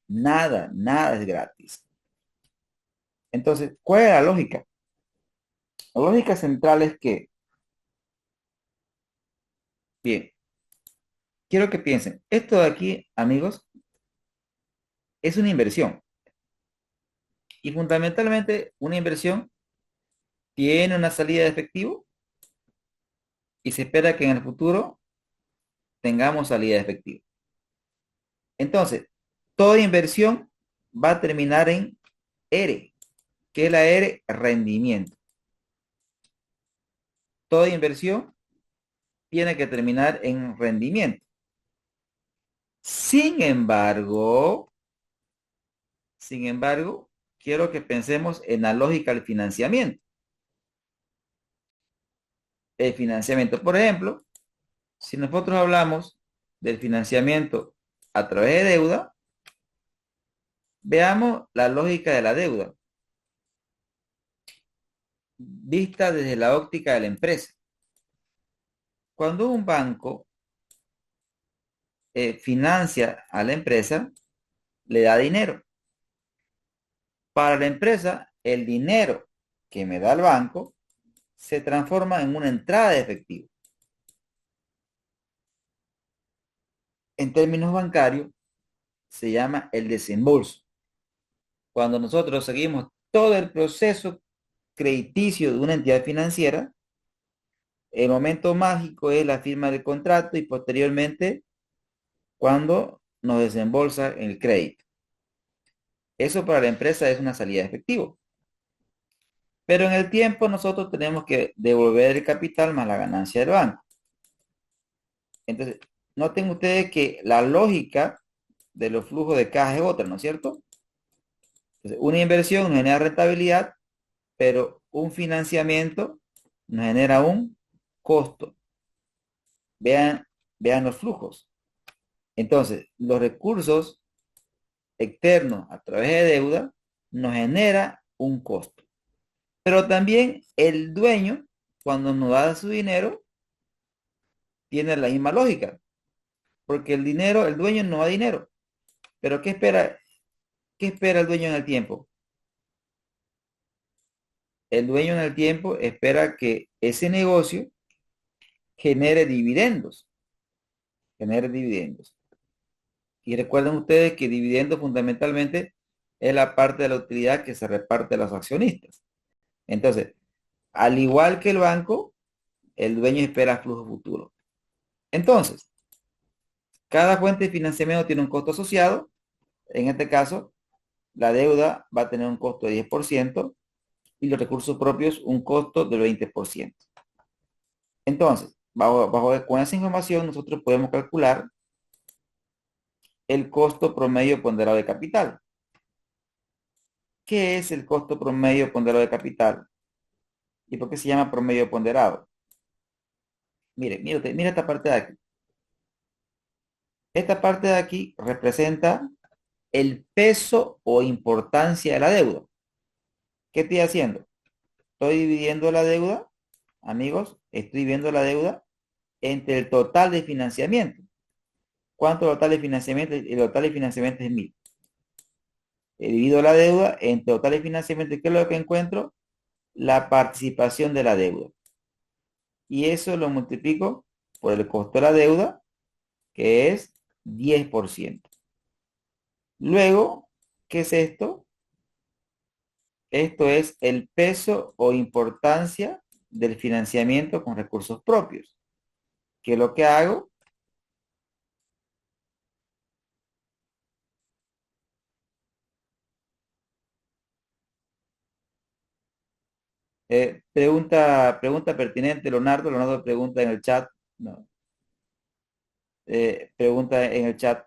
Nada es gratis. Entonces, ¿cuál es la lógica? La lógica central es que, bien, quiero que piensen, esto de aquí, amigos, es una inversión. Y fundamentalmente, una inversión tiene una salida de efectivo y se espera que en el futuro tengamos salida de efectivo. Entonces, toda inversión va a terminar en R. ¿Qué es la R? Rendimiento. Toda inversión tiene que terminar en rendimiento. Sin embargo, quiero que pensemos en la lógica del financiamiento. El financiamiento, por ejemplo, si nosotros hablamos del financiamiento a través de deuda, veamos la lógica de la deuda, vista desde la óptica de la empresa. Cuando un banco financia a la empresa, le da dinero. Para la empresa, el dinero que me da el banco se transforma en una entrada de efectivo. En términos bancarios, se llama el desembolso. Cuando nosotros seguimos todo el proceso crediticio de una entidad financiera, el momento mágico es la firma del contrato y posteriormente cuando nos desembolsa el crédito. Eso para la empresa es una salida de efectivo. Pero en el tiempo nosotros tenemos que devolver el capital más la ganancia del banco. Entonces, noten ustedes que la lógica de los flujos de caja es otra, ¿no es cierto? Entonces, una inversión nos genera rentabilidad, pero un financiamiento nos genera un costo. Vean, vean los flujos. Entonces, los recursos externos a través de deuda nos genera un costo. Pero también el dueño, cuando nos da su dinero, tiene la misma lógica. Porque el dinero, el dueño no da dinero. Pero ¿qué espera? ¿Qué espera el dueño en el tiempo? El dueño en el tiempo espera que ese negocio genere dividendos. Genere dividendos. Y recuerden ustedes que dividendo fundamentalmente es la parte de la utilidad que se reparte a los accionistas. Entonces, al igual que el banco, el dueño espera flujo futuro. Entonces, cada fuente de financiamiento tiene un costo asociado. En este caso, la deuda va a tener un costo de 10% y los recursos propios un costo del 20%. Entonces, con esa información nosotros podemos calcular el costo promedio ponderado de capital. ¿Qué es el costo promedio ponderado de capital? ¿Y por qué se llama promedio ponderado? Mire esta parte de aquí. Esta parte de aquí representa el peso o importancia de la deuda. ¿Qué estoy haciendo? Estoy dividiendo la deuda, amigos, estoy viendo la deuda entre el total de financiamiento. ¿Cuánto total de financiamiento? El total de financiamiento es 1000. Divido la deuda entre total de financiamiento. ¿Qué es lo que encuentro? La participación de la deuda. Y eso lo multiplico por el costo de la deuda, que es 10%. Luego, ¿qué es esto? Esto es el peso o importancia del financiamiento con recursos propios. ¿Qué es lo que hago? Pregunta pertinente, Leonardo. Leonardo pregunta en el chat. No, pregunta en el chat,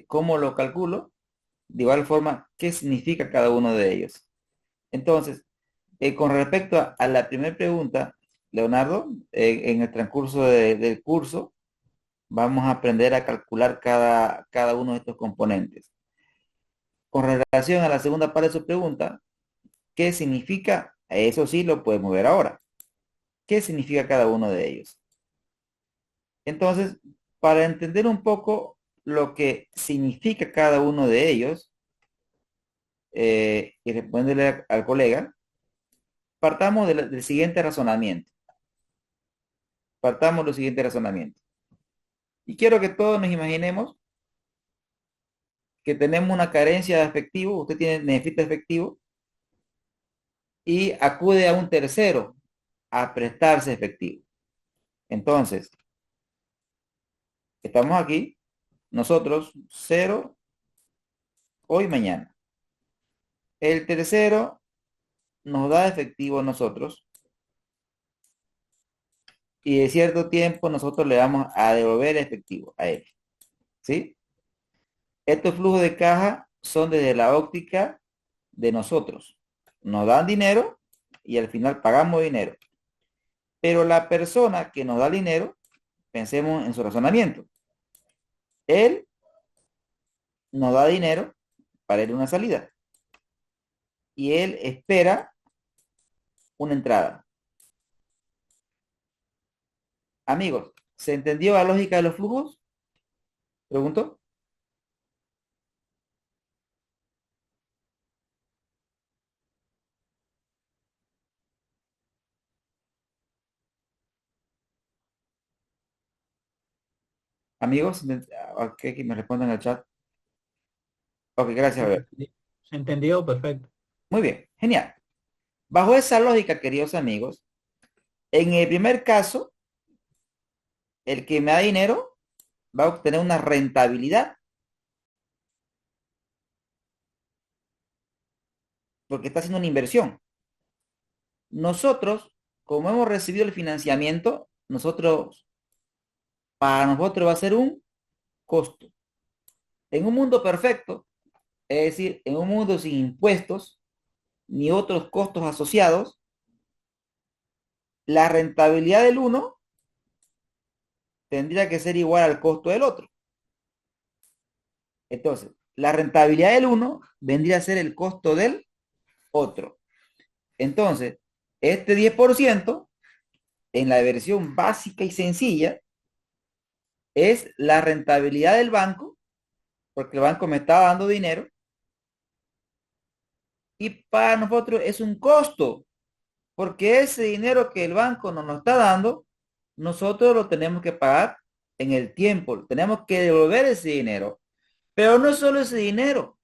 ¿cómo lo calculo? De igual forma, ¿qué significa cada uno de ellos? Entonces, con respecto a la primera pregunta, Leonardo, en el transcurso del curso, vamos a aprender a calcular cada uno de estos componentes. Con relación a la segunda parte de su pregunta, ¿qué significa? Eso sí lo podemos ver ahora. ¿Qué significa cada uno de ellos? Entonces, para entender un poco lo que significa cada uno de ellos, y responderle al colega, partamos del siguiente razonamiento. Partamos del siguiente razonamiento. Y quiero que todos nos imaginemos que tenemos una carencia de efectivo, necesita efectivo, y acude a un tercero a prestarse efectivo. Entonces, estamos aquí, nosotros, cero, hoy, mañana. El tercero nos da efectivo a nosotros y de cierto tiempo nosotros le vamos a devolver efectivo a él. ¿Sí? Estos flujos de caja son desde la óptica de nosotros. Nos dan dinero y al final pagamos dinero. Pero la persona que nos da dinero, pensemos en su razonamiento. Él nos da dinero para ir a una salida y él espera una entrada. Amigos, ¿se entendió la lógica de los flujos? Pregunto. Amigos, ok, que me respondan en el chat. Ok, gracias, a ver. Se entendió, perfecto. Muy bien, genial. Bajo esa lógica, queridos amigos, en el primer caso, el que me da dinero va a obtener una rentabilidad porque está haciendo una inversión. Nosotros, como hemos recibido el financiamiento, para nosotros va a ser un costo. En un mundo perfecto, es decir, en un mundo sin impuestos ni otros costos asociados, la rentabilidad del uno tendría que ser igual al costo del otro. Entonces, la rentabilidad del uno vendría a ser el costo del otro. Entonces, este 10% en la versión básica y sencilla es la rentabilidad del banco, porque el banco me está dando dinero, y para nosotros es un costo, porque ese dinero que el banco nos está dando, nosotros lo tenemos que pagar en el tiempo, tenemos que devolver ese dinero. Pero no es solo ese dinero,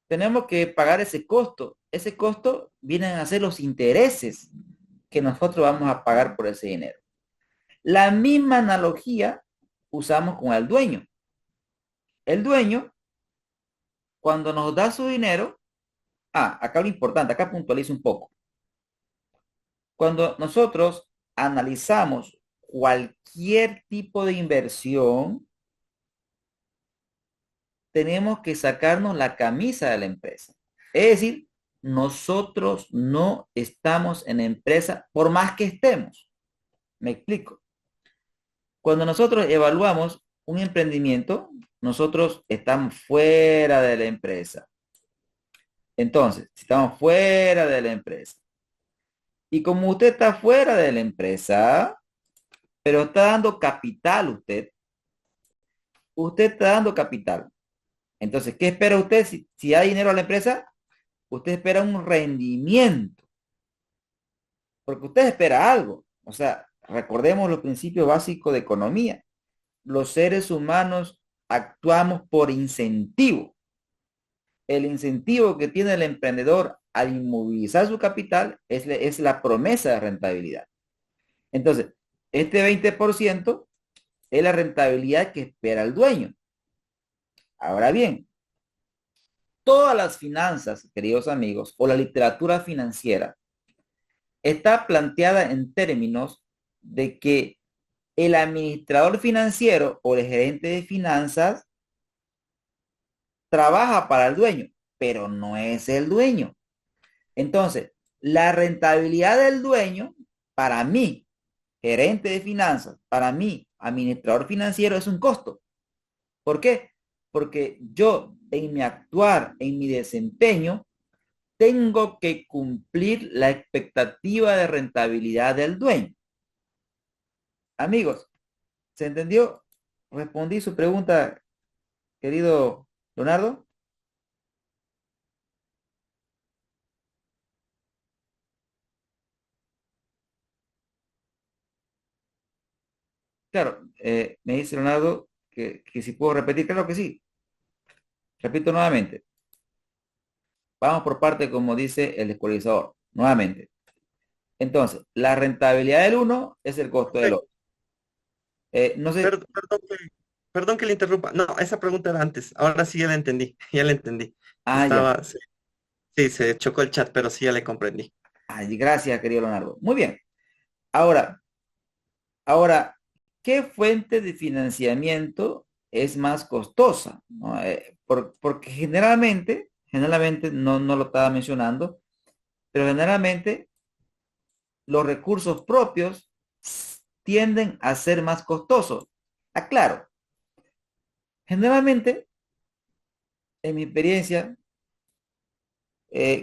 tenemos que pagar ese costo. Ese costo vienen a ser los intereses que nosotros vamos a pagar por ese dinero. La misma analogía usamos con el dueño. El dueño, cuando nos da su dinero, acá lo importante, acá puntualizo un poco. Cuando nosotros analizamos cualquier tipo de inversión, tenemos que sacarnos la camisa de la empresa. Es decir, nosotros no estamos en la empresa por más que estemos. Me explico. Cuando nosotros evaluamos un emprendimiento, nosotros estamos fuera de la empresa. Entonces, si estamos fuera de la empresa, y como usted está fuera de la empresa, pero está dando capital usted, Usted está dando capital. Entonces, ¿qué espera usted si hay dinero a la empresa? Usted espera un rendimiento, porque usted espera algo. O sea, recordemos los principios básicos de economía. Los seres humanos actuamos por incentivo. El incentivo que tiene el emprendedor al inmovilizar su capital es la promesa de rentabilidad. Entonces, este 20% es la rentabilidad que espera el dueño. Ahora bien, todas las finanzas, queridos amigos, o la literatura financiera, está planteada en términos de que el administrador financiero o el gerente de finanzas trabaja para el dueño, pero no es el dueño. Entonces, la rentabilidad del dueño, para mí, gerente de finanzas, para mí, administrador financiero, es un costo. ¿Por qué? Porque yo en mi actuar, en mi desempeño, tengo que cumplir la expectativa de rentabilidad del dueño. Amigos, ¿se entendió? Respondí su pregunta, querido Leonardo. Claro, me dice Leonardo que si puedo repetir, claro que sí. Repito nuevamente. Vamos por parte, como dice el ecualizador. Nuevamente. Entonces, la rentabilidad del uno es el costo del Profe, otro. No sé. perdón que le interrumpa. No, esa pregunta era antes. Ahora sí ya la entendí. Ya la entendí. Ah, ya. Estaba, sí, sí, se chocó el chat, pero sí ya le comprendí. Ay, gracias, querido Leonardo. Muy bien. Ahora, ahora, ¿qué fuente de financiamiento es más costosa? ¿No? Porque generalmente, no lo estaba mencionando, pero generalmente los recursos propios tienden a ser más costosos. Aclaro, generalmente, en mi experiencia,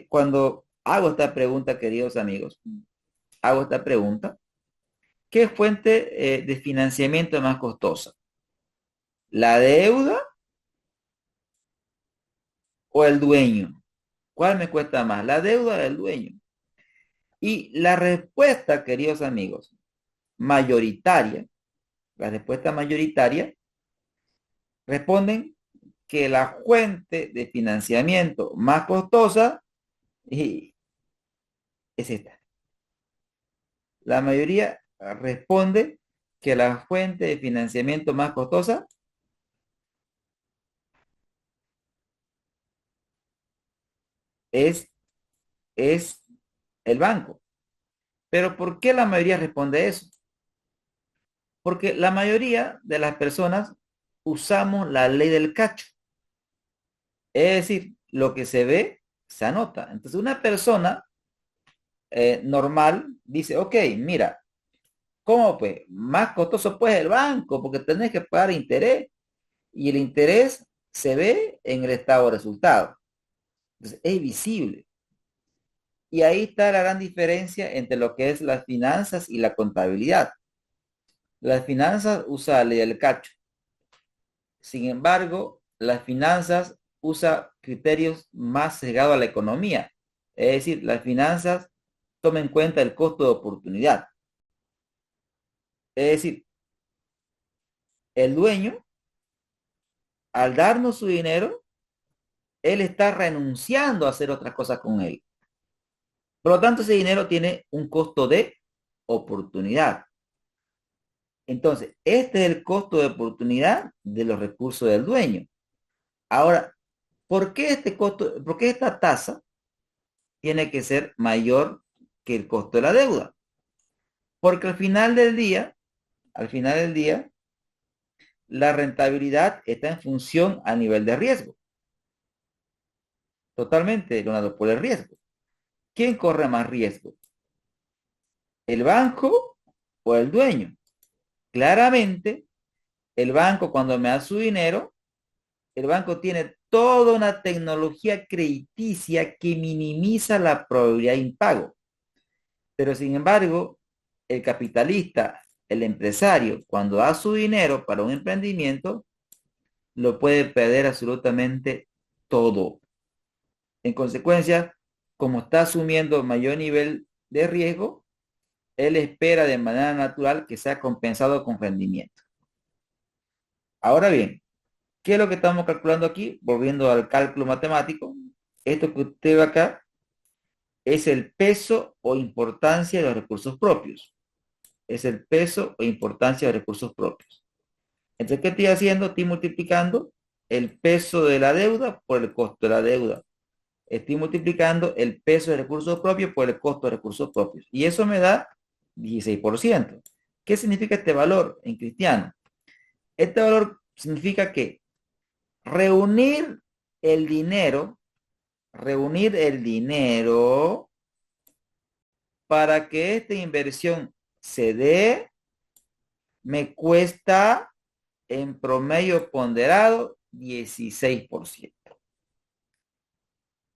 cuando hago esta pregunta, queridos amigos, hago esta pregunta, ¿qué fuente de financiamiento es más costosa? ¿La deuda o el dueño? ¿Cuál me cuesta más? ¿La deuda o el dueño? Y la respuesta, queridos amigos, mayoritaria, la respuesta mayoritaria, responden que la fuente de financiamiento más costosa es esta. La mayoría responde que la fuente de financiamiento más costosa es, es el banco. Pero ¿por qué la mayoría responde eso? Porque la mayoría de las personas usamos la ley del cacho. Es decir, lo que se ve, se anota. Entonces, una persona normal dice, ok, mira, ¿cómo pues? Más costoso pues el banco, porque tenés que pagar interés. Y el interés se ve en el estado de resultados. Entonces, es visible. Y ahí está la gran diferencia entre lo que es las finanzas y la contabilidad. Las finanzas usa la ley del cacho. Sin embargo, las finanzas usa criterios más sesgados a la economía. Es decir, las finanzas toman en cuenta el costo de oportunidad. Es decir, el dueño, al darnos su dinero, él está renunciando a hacer otras cosas con él. Por lo tanto, ese dinero tiene un costo de oportunidad. Entonces, este es el costo de oportunidad de los recursos del dueño. Ahora, ¿por qué este costo, por qué esta tasa tiene que ser mayor que el costo de la deuda? Porque al final del día, la rentabilidad está en función a nivel de riesgo. Totalmente, Leonardo, por el riesgo. ¿Quién corre más riesgo? ¿El banco o el dueño? Claramente, el banco cuando me da su dinero, el banco tiene toda una tecnología crediticia que minimiza la probabilidad de impago. Pero sin embargo, el capitalista, el empresario, cuando da su dinero para un emprendimiento, lo puede perder absolutamente todo. En consecuencia, como está asumiendo mayor nivel de riesgo, él espera de manera natural que sea compensado con rendimiento. Ahora bien, ¿qué es lo que estamos calculando aquí? Volviendo al cálculo matemático, esto que usted ve acá es el peso o importancia de los recursos propios. Es el peso o importancia de los recursos propios. Entonces, ¿qué estoy haciendo? Estoy multiplicando el peso de la deuda por el costo de la deuda. Estoy multiplicando el peso de recursos propios por el costo de recursos propios. Y eso me da 16%. ¿Qué significa este valor en cristiano? Este valor significa que reunir el dinero, reunir el dinero para que esta inversión se dé, me cuesta en promedio ponderado 16%.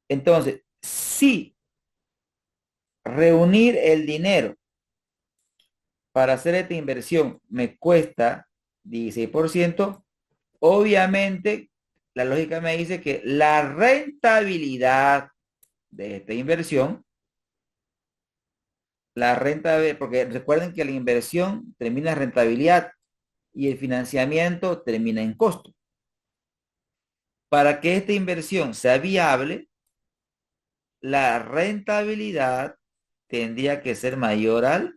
Entonces, si reunir el dinero para hacer esta inversión me cuesta 16%, obviamente la lógica me dice que la rentabilidad de esta inversión, la renta, porque recuerden que la inversión termina en rentabilidad y el financiamiento termina en costo. Para que esta inversión sea viable, la rentabilidad tendría que ser mayor al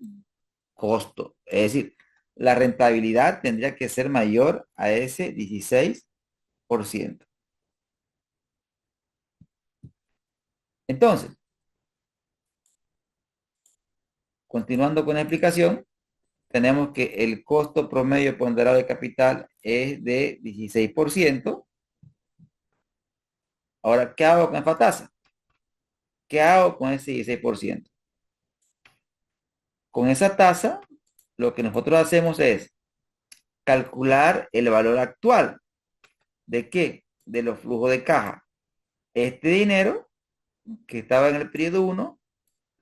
costo. Es decir, la rentabilidad tendría que ser mayor a ese 16%. Entonces, continuando con la explicación, tenemos que el costo promedio ponderado de capital es de 16%. Ahora, ¿qué hago con esta tasa? ¿Qué hago con ese 16%? Con esa tasa, lo que nosotros hacemos es calcular el valor actual. ¿De qué? De los flujos de caja. Este dinero que estaba en el periodo 1,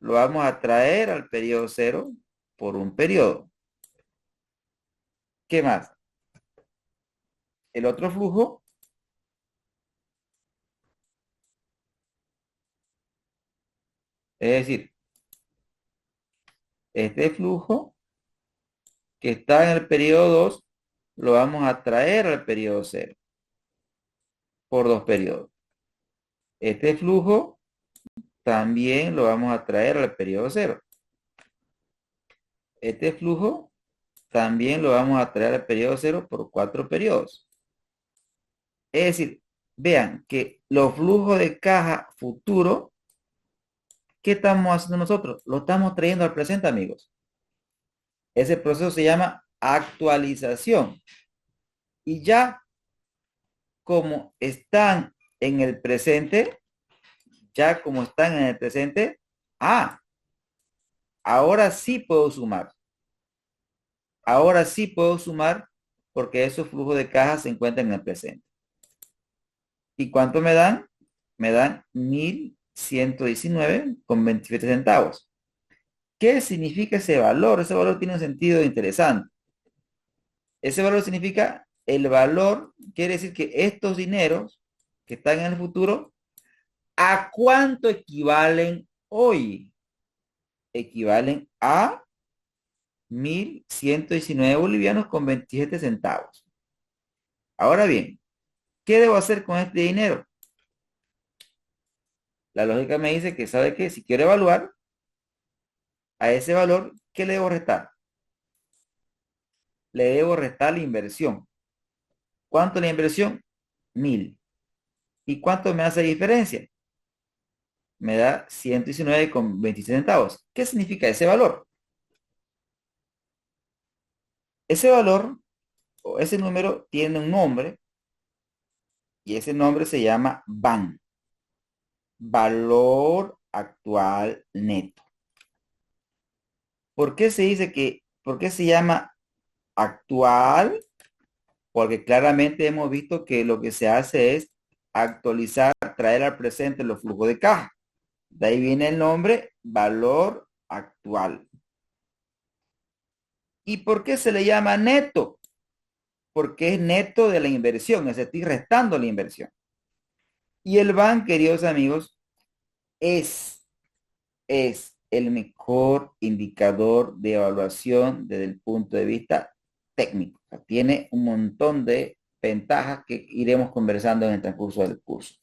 lo vamos a traer al periodo 0 por un periodo. ¿Qué más? El otro flujo, es decir, este flujo que está en el periodo 2, lo vamos a traer al periodo 0 por dos periodos. Este flujo también lo vamos a traer al periodo 0. Este flujo también lo vamos a traer al periodo 0 por 4 periodos. Es decir, vean que los flujos de caja futuro, ¿qué estamos haciendo nosotros? Lo estamos trayendo al presente, amigos. Ese proceso se llama actualización. Y ya como están en el presente, ah, ahora sí puedo sumar. Ahora sí puedo sumar porque esos flujos de caja se encuentran en el presente. ¿Y cuánto me dan? Me dan 1.119,27 centavos. ¿Qué significa ese valor? Ese valor tiene un sentido interesante. Ese valor significa el valor, quiere decir que estos dineros que están en el futuro, ¿a cuánto equivalen hoy? Equivalen a 1.119 bolivianos con 27 centavos. Ahora bien, ¿qué debo hacer con este dinero? La lógica me dice que, ¿sabe qué? Si quiero evaluar a ese valor, ¿qué le debo restar? Le debo restar la inversión. ¿Cuánto es la inversión? 1.000. ¿Y cuánto me hace diferencia? Me da 119,26 centavos. ¿Qué significa ese valor? Ese valor o ese número tiene un nombre y ese nombre se llama VAN, valor actual neto. ¿Por qué se dice por qué se llama actual? Porque claramente hemos visto que lo que se hace es actualizar, traer al presente los flujos de caja. De ahí viene el nombre valor actual. ¿Y por qué se le llama neto? porque es neto de la inversión, es decir, estoy restando la inversión. Y el BAN, queridos amigos, es, es el mejor indicador de evaluación desde el punto de vista técnico. O sea, tiene un montón de ventajas que iremos conversando en el transcurso del curso.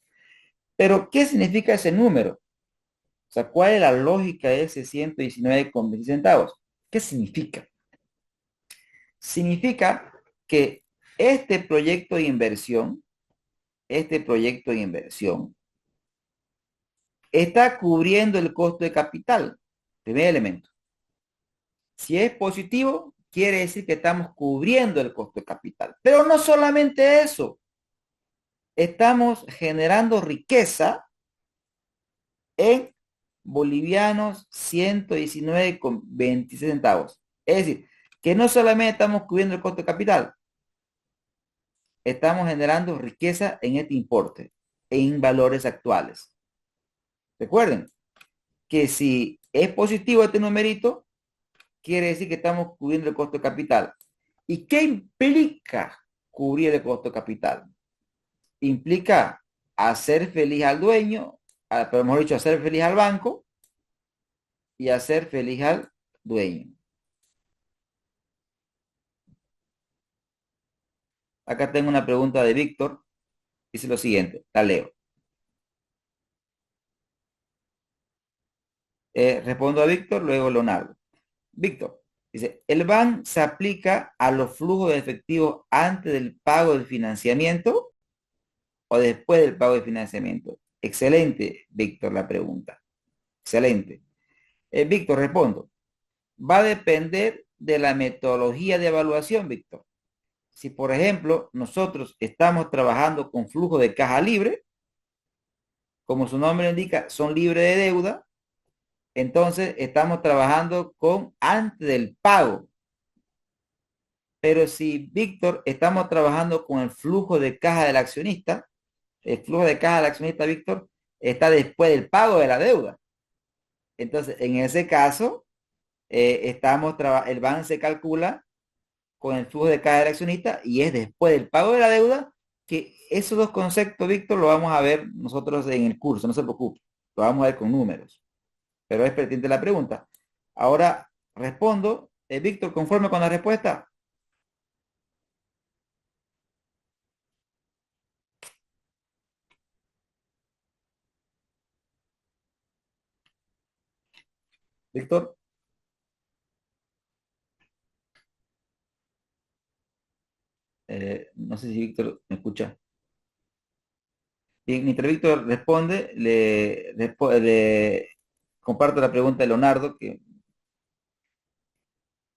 Pero, ¿qué significa ese número? O sea, ¿cuál es la lógica de ese 119,20 centavos? ¿Qué significa? Significa que este proyecto de inversión está cubriendo el costo de capital. Primer elemento. Si es positivo, quiere decir que estamos cubriendo el costo de capital. Pero no solamente eso. Estamos generando riqueza en bolivianos 119,26 centavos. Es decir, que no solamente estamos cubriendo el costo de capital, estamos generando riqueza en este importe, en valores actuales. Recuerden que si es positivo este numerito, quiere decir que estamos cubriendo el costo de capital. ¿Y qué implica cubrir el costo de capital? Implica hacer feliz al dueño, pero mejor dicho, hacer feliz al banco y hacer feliz al dueño. Acá tengo una pregunta de Víctor. Dice lo siguiente, la leo. Respondo a Víctor, luego Leonardo. Víctor, dice, ¿el BAN se aplica a los flujos de efectivo antes del pago del financiamiento o después del pago del financiamiento? Excelente, Víctor, la pregunta. Excelente. Víctor, respondo. Va a depender de la metodología de evaluación, Víctor. Si, por ejemplo, nosotros estamos trabajando con flujo de caja libre, como su nombre indica, son libres de deuda, entonces estamos trabajando con antes del pago. Pero si, Víctor, estamos trabajando con el flujo de caja del accionista, el flujo de caja del accionista, Víctor, está después del pago de la deuda. Entonces, en ese caso, el BAN se calcula con el flujo de caja del accionista y es después del pago de la deuda que esos dos conceptos, Víctor, lo vamos a ver nosotros en el curso, no se preocupe, lo vamos a ver con números, pero es pertinente la pregunta. Ahora respondo, Víctor, conforme con la respuesta. Víctor, no sé si Víctor me escucha. Bien, mientras Víctor responde, le comparto la pregunta de Leonardo,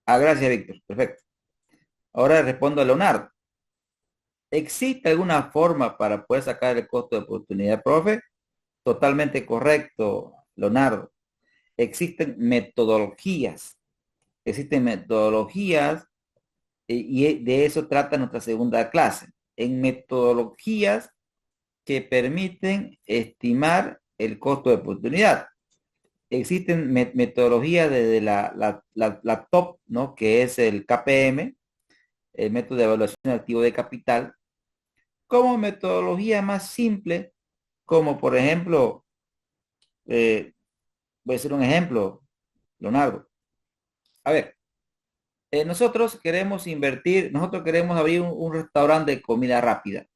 gracias, Víctor, perfecto. Ahora respondo a Leonardo. ¿Existe alguna forma para poder sacar el costo de oportunidad, profe? Totalmente correcto, Leonardo. Existen metodologías, y de eso trata nuestra segunda clase. En metodologías que permiten estimar el costo de oportunidad. Existen metodologías desde la TOP, ¿no? Que es el KPM, el método de evaluación de activo de capital, como metodología más simple, como por ejemplo, voy a hacer un ejemplo, Leonardo. A ver, nosotros queremos abrir un restaurante de comida rápida.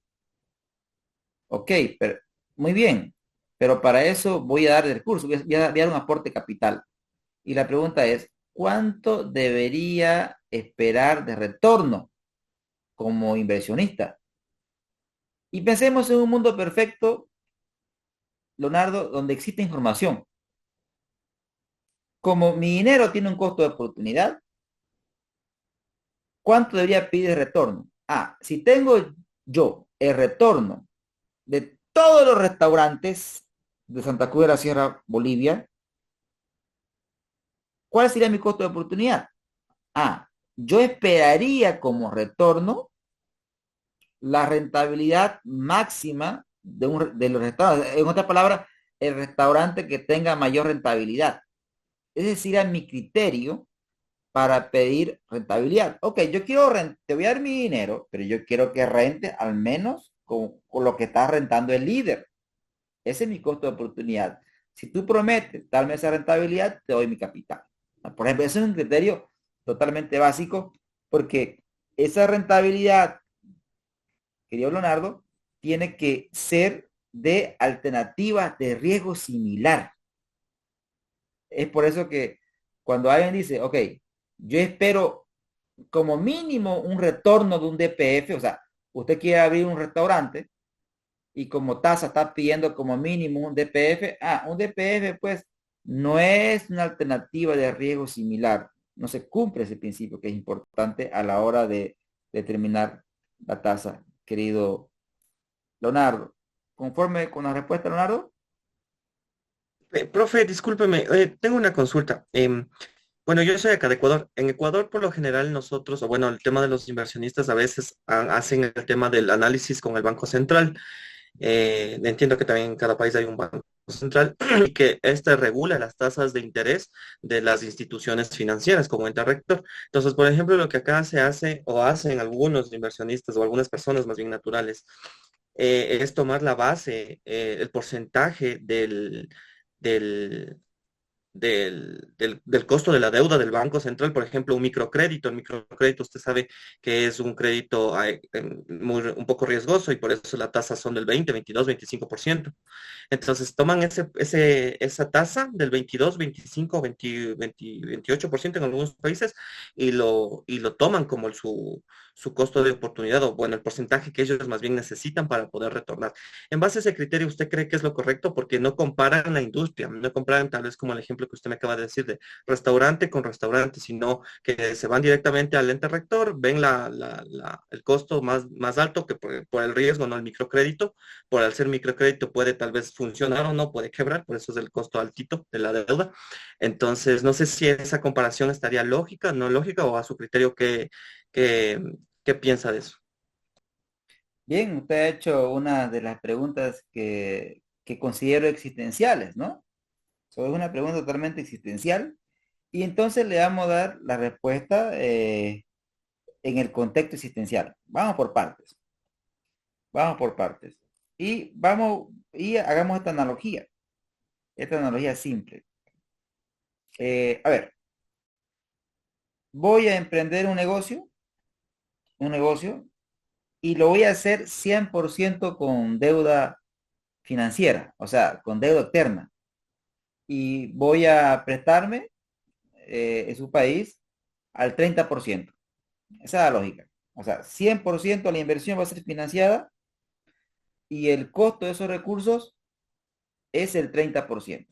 Ok, pero muy bien, pero para eso voy a dar el curso, voy a dar un aporte capital. Y la pregunta es, ¿cuánto debería esperar de retorno como inversionista? Y pensemos en un mundo perfecto, Leonardo, donde existe información. Como mi dinero tiene un costo de oportunidad, ¿cuánto debería pedir de retorno? Si tengo yo el retorno de todos los restaurantes de Santa Cruz de la Sierra, Bolivia, ¿cuál sería mi costo de oportunidad? Yo esperaría como retorno la rentabilidad máxima de los restaurantes. En otras palabras, el restaurante que tenga mayor rentabilidad. Ese sería mi criterio para pedir rentabilidad. Ok, te voy a dar mi dinero, pero yo quiero que rente al menos con lo que está rentando el líder. Ese es mi costo de oportunidad. Si tú prometes darme esa rentabilidad, te doy mi capital. Por ejemplo, ese es un criterio totalmente básico porque esa rentabilidad, querido Leonardo, tiene que ser de alternativas de riesgo similar. Es por eso que cuando alguien dice, ok, yo espero como mínimo un retorno de un DPF, o sea, usted quiere abrir un restaurante y como tasa está pidiendo como mínimo un DPF, un DPF pues no es una alternativa de riesgo similar, no se cumple ese principio que es importante a la hora de determinar la tasa, querido Leonardo. ¿Conforme con la respuesta, Leonardo? Profe, discúlpeme, tengo una consulta. Bueno, yo soy acá de Ecuador. En Ecuador, por lo general, nosotros, o bueno, el tema de los inversionistas a veces hacen el tema del análisis con el Banco Central. Entiendo que también en cada país hay un banco central y que este regula las tasas de interés de las instituciones financieras como ente rector. Entonces, por ejemplo, lo que acá se hace o hacen algunos inversionistas o algunas personas más bien naturales es tomar la base, el porcentaje del, del costo de la deuda del Banco Central, por ejemplo, un microcrédito. El microcrédito, usted sabe que es un crédito un poco riesgoso y por eso las tasas son del 20, 22, 25%. Entonces toman esa tasa del 22, 25, 20, 20, 28% en algunos países y lo toman como su costo de oportunidad o bueno, el porcentaje que ellos más bien necesitan para poder retornar. En base a ese criterio, ¿usted cree que es lo correcto? Porque no comparan la industria, no comparan tal vez como el ejemplo que usted me acaba de decir de restaurante con restaurante, sino que se van directamente al ente rector, ven el costo más alto que por el riesgo, no el microcrédito. Por al ser microcrédito puede tal vez funcionar o no, puede quebrar, por eso es el costo altito de la deuda. Entonces, no sé si esa comparación estaría lógica, no lógica, o a su criterio, qué, qué piensa de eso? Bien, usted ha hecho una de las preguntas que considero existenciales, ¿no? Eso es una pregunta totalmente existencial. Y entonces le vamos a dar la respuesta en el contexto existencial. Vamos por partes. Vamos por partes. Y hagamos esta analogía simple. A ver, voy a emprender un negocio, y lo voy a hacer 100% con deuda financiera, o sea, con deuda externa. Y voy a prestarme en su país al 30%. Esa es la lógica. O sea, 100% la inversión va a ser financiada y el costo de esos recursos es el 30%.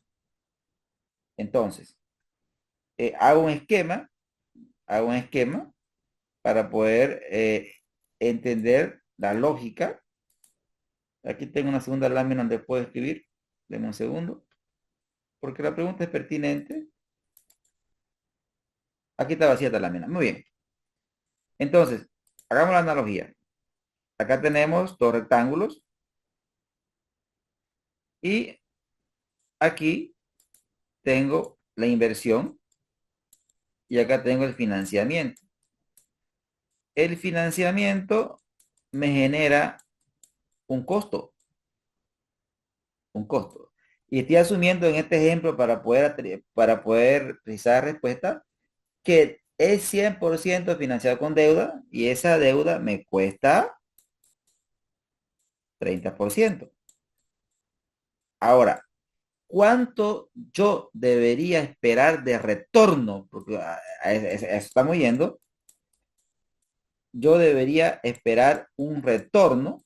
Entonces, hago un esquema para poder entender la lógica. Aquí tengo una segunda lámina donde puedo escribir. Denme un segundo, porque la pregunta es pertinente. Aquí está vacía esta lámina. Muy bien. Entonces, hagamos la analogía. Acá tenemos dos rectángulos y aquí tengo la inversión y acá tengo el financiamiento. El financiamiento me genera un costo, un costo. Y estoy asumiendo en este ejemplo para poder precisar la respuesta que es 100% financiado con deuda y esa deuda me cuesta 30%. Ahora, ¿cuánto yo debería esperar de retorno? Porque eso estamos yendo. Yo debería esperar un retorno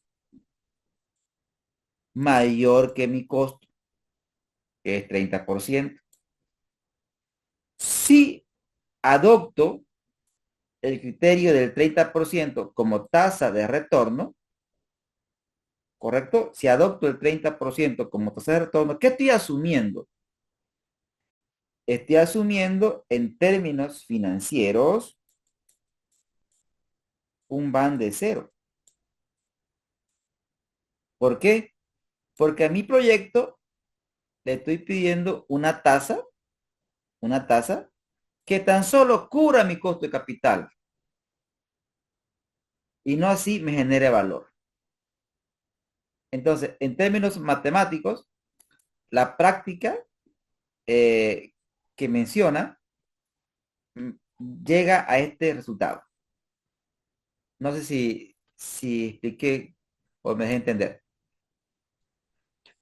mayor que mi costo, que es 30%. Si adopto el criterio del 30% como tasa de retorno, ¿correcto? Si adopto el 30% como tasa de retorno, ¿qué estoy asumiendo? Estoy asumiendo en términos financieros un van de cero. ¿Por qué? Porque a mi proyecto le estoy pidiendo una tasa que tan solo cubra mi costo de capital y no así me genere valor. Entonces, en términos matemáticos, la práctica que menciona mm, llega a este resultado. No sé si expliqué o me dejé entender.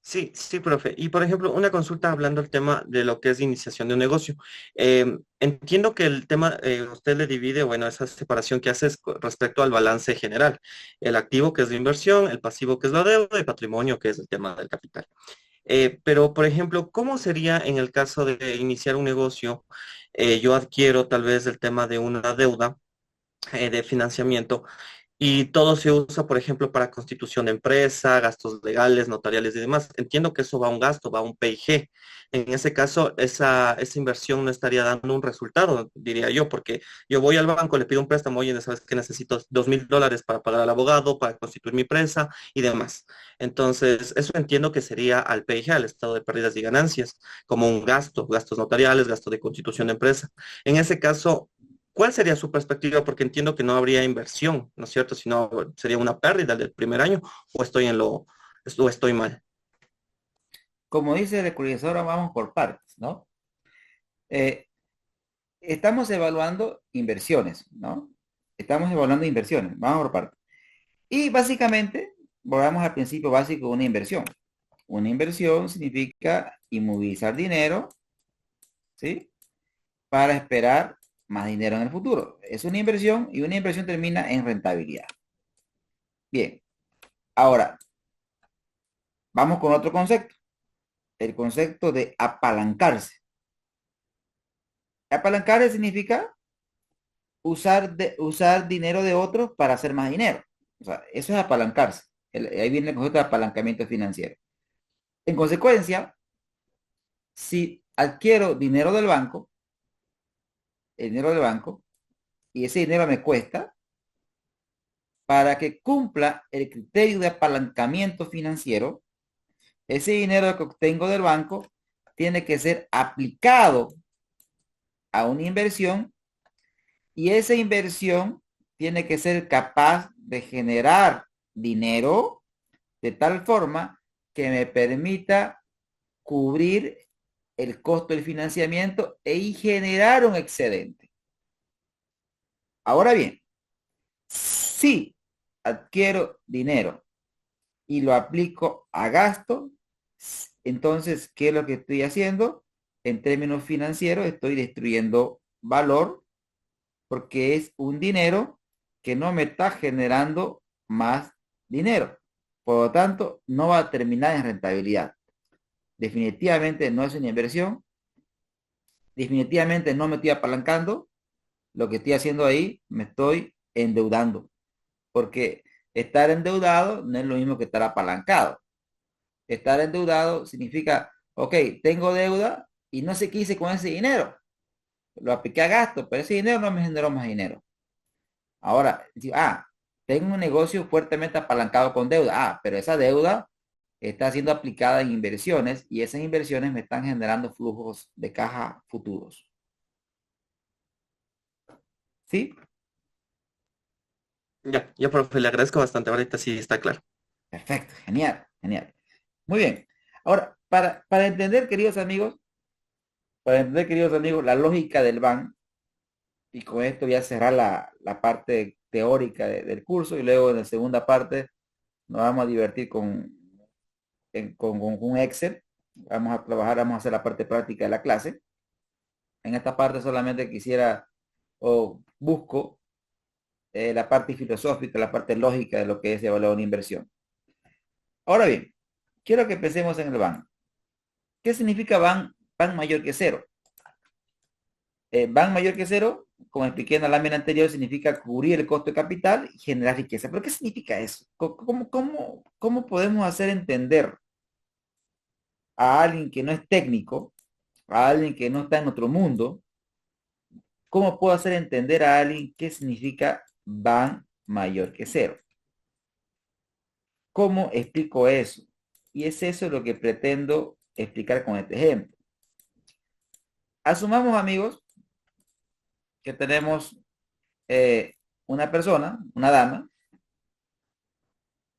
Sí, sí, profe. Y por ejemplo, una consulta hablando del tema de lo que es iniciación de un negocio. Entiendo que el tema, usted le divide, bueno, esa separación que hace es respecto al balance general. El activo que es la inversión, el pasivo que es la deuda, y patrimonio que es el tema del capital. Pero, por ejemplo, ¿cómo sería en el caso de iniciar un negocio? Yo adquiero tal vez el tema de una deuda de financiamiento y todo se usa, por ejemplo, para constitución de empresa, gastos legales, notariales y demás. Entiendo que eso va a un gasto, va a un PIG. En ese caso, esa inversión no estaría dando un resultado, diría yo, porque yo voy al banco, le pido un préstamo, oye, sabes que necesito $2,000 para pagar al abogado, para constituir mi empresa y demás. Entonces, eso entiendo que sería al PIG, al estado de pérdidas y ganancias, como un gasto, gastos notariales, gasto de constitución de empresa. En ese caso, ¿cuál sería su perspectiva? Porque entiendo que no habría inversión, ¿no es cierto? Sino sería una pérdida del primer año o o estoy mal. Como dice el ecualizador, vamos por partes, ¿no? Eh, estamos evaluando inversiones, ¿no? Estamos evaluando inversiones, vamos por partes. Y básicamente, volvamos al principio básico de una inversión. Una inversión significa inmovilizar dinero, ¿sí? Para esperar más dinero en el futuro. Es una inversión y una inversión termina en rentabilidad. Bien, ahora vamos con otro concepto, el concepto de apalancarse. Apalancarse significa usar dinero de otros para hacer más dinero. O sea, eso es apalancarse. Ahí viene el concepto de apalancamiento financiero. En consecuencia, si adquiero dinero del banco, el dinero del banco, y ese dinero me cuesta, para que cumpla el criterio de apalancamiento financiero, ese dinero que obtengo del banco tiene que ser aplicado a una inversión y esa inversión tiene que ser capaz de generar dinero de tal forma que me permita cubrir el costo del financiamiento y generar un excedente. Ahora bien, si adquiero dinero y lo aplico a gasto, entonces, ¿qué es lo que estoy haciendo? En términos financieros, estoy destruyendo valor porque es un dinero que no me está generando más dinero. Por lo tanto, no va a terminar en rentabilidad. Definitivamente no es una inversión. Definitivamente no me estoy apalancando. Lo que estoy haciendo ahí, me estoy endeudando. Porque estar endeudado no es lo mismo que estar apalancado. Estar endeudado significa, ok, tengo deuda y no sé qué hice con ese dinero. Lo apliqué a gasto, pero ese dinero no me generó más dinero. Ahora, tengo un negocio fuertemente apalancado con deuda. Pero esa deuda está siendo aplicada en inversiones y esas inversiones me están generando flujos de caja futuros. ¿Sí? Ya, ya, profe, le agradezco bastante. Ahorita sí está claro. Perfecto, genial, genial. Muy bien. Ahora, para entender, queridos amigos, la lógica del BAN, y con esto voy a cerrar la parte teórica del curso y luego en la segunda parte nos vamos a divertir con un Excel. Vamos a trabajar, vamos a hacer la parte práctica de la clase. En esta parte solamente quisiera o busco la parte filosófica, la parte lógica de lo que es evaluar una inversión. Ahora bien, quiero que pensemos en el BAN. ¿Qué significa BAN mayor que cero? BAN mayor que cero, como expliqué en la lámina anterior, significa cubrir el costo de capital y generar riqueza. ¿Pero qué significa eso? ¿Cómo podemos hacer entender a alguien que no es técnico, a alguien que no está en otro mundo? ¿Cómo puedo hacer entender a alguien qué significa BAN mayor que cero? ¿Cómo explico eso? Y es eso lo que pretendo explicar con este ejemplo. Asumamos, amigos, que tenemos una persona, una dama,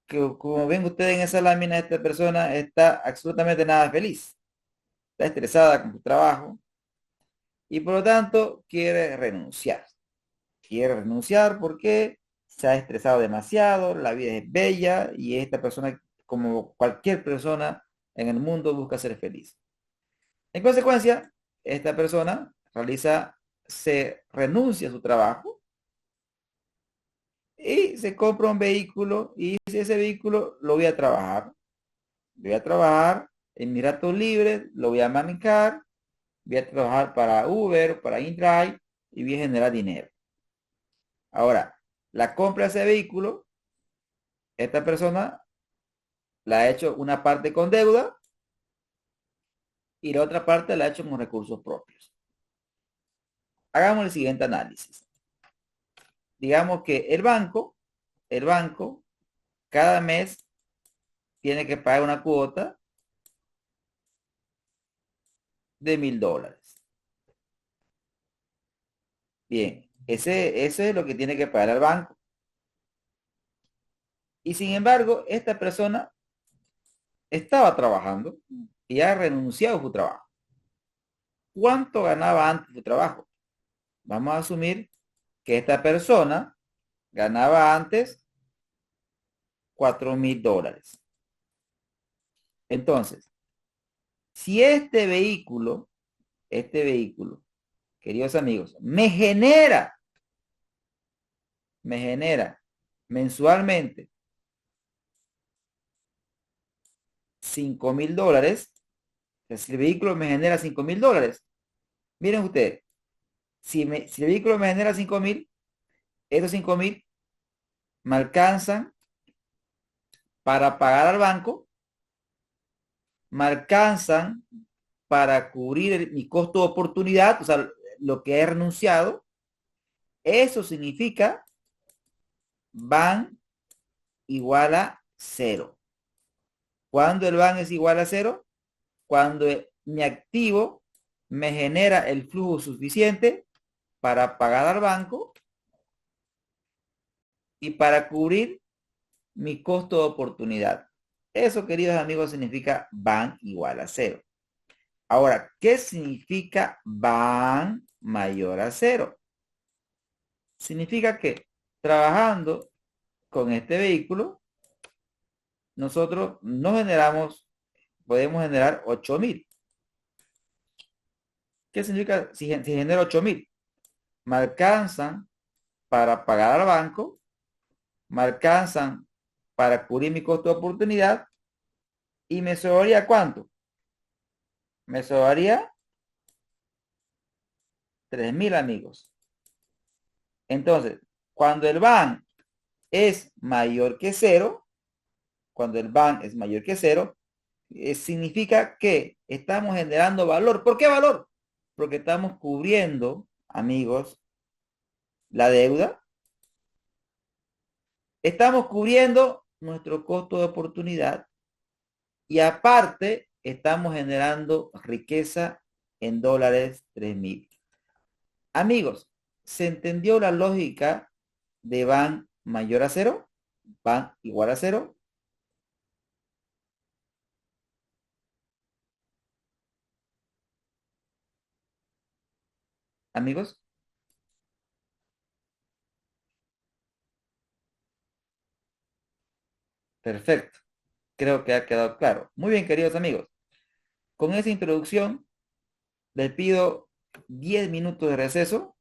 que como ven ustedes en esa lámina, esta persona está absolutamente nada feliz. Está estresada con su trabajo y por lo tanto quiere renunciar. Quiere renunciar porque se ha estresado demasiado, la vida es bella y esta persona, como cualquier persona en el mundo, busca ser feliz. En consecuencia, esta persona se renuncia a su trabajo y se compra un vehículo y dice, ese vehículo lo voy a trabajar en mi rato libre, lo voy a manejar, voy a trabajar para Uber, para InDrive y voy a generar dinero. Ahora, la compra de ese vehículo, esta persona la ha hecho una parte con deuda y la otra parte la ha hecho con recursos propios. Hagamos el siguiente análisis. Digamos que el banco, cada mes tiene que pagar una cuota de $1000. Bien, ese es lo que tiene que pagar el banco. Y sin embargo, esta persona estaba trabajando y ha renunciado a su trabajo. ¿Cuánto ganaba antes de su trabajo? Vamos a asumir que esta persona ganaba antes $4000. Entonces, si este vehículo, queridos amigos, me genera mensualmente $5000, si el vehículo me genera $5000, miren ustedes, si el vehículo me genera 5000, esos 5000 me alcanzan para pagar al banco, me alcanzan para cubrir mi costo de oportunidad, o sea, lo que he renunciado. Eso significa van igual a cero. ¿Cuándo el van es igual a cero? Cuando mi activo me genera el flujo suficiente para pagar al banco y para cubrir mi costo de oportunidad. Eso, queridos amigos, significa van igual a cero. Ahora, ¿qué significa van mayor a cero? Significa que trabajando con este vehículo, nosotros podemos generar 8000. ¿Qué significa si genero 8000? Me alcanzan para pagar al banco, me alcanzan para cubrir mi costo de oportunidad y me sobraría ¿cuánto? Me sobraría 3000, amigos. Entonces, cuando el van es mayor que cero, significa que estamos generando valor. ¿Por qué valor? Porque estamos cubriendo, amigos, la deuda. Estamos cubriendo nuestro costo de oportunidad y aparte estamos generando riqueza en dólares 3000. Amigos, ¿se entendió la lógica de van mayor a cero? Van igual a cero. Amigos, perfecto. Creo que ha quedado claro. Muy bien, queridos amigos. Con esa introducción, les pido 10 minutos de receso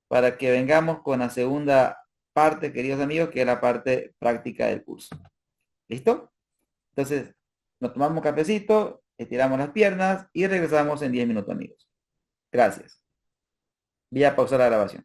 para que vengamos con la segunda parte, queridos amigos, que es la parte práctica del curso. ¿Listo? Entonces, nos tomamos un cafecito, estiramos las piernas y regresamos en 10 minutos, amigos. Gracias. Voy a pausar la grabación.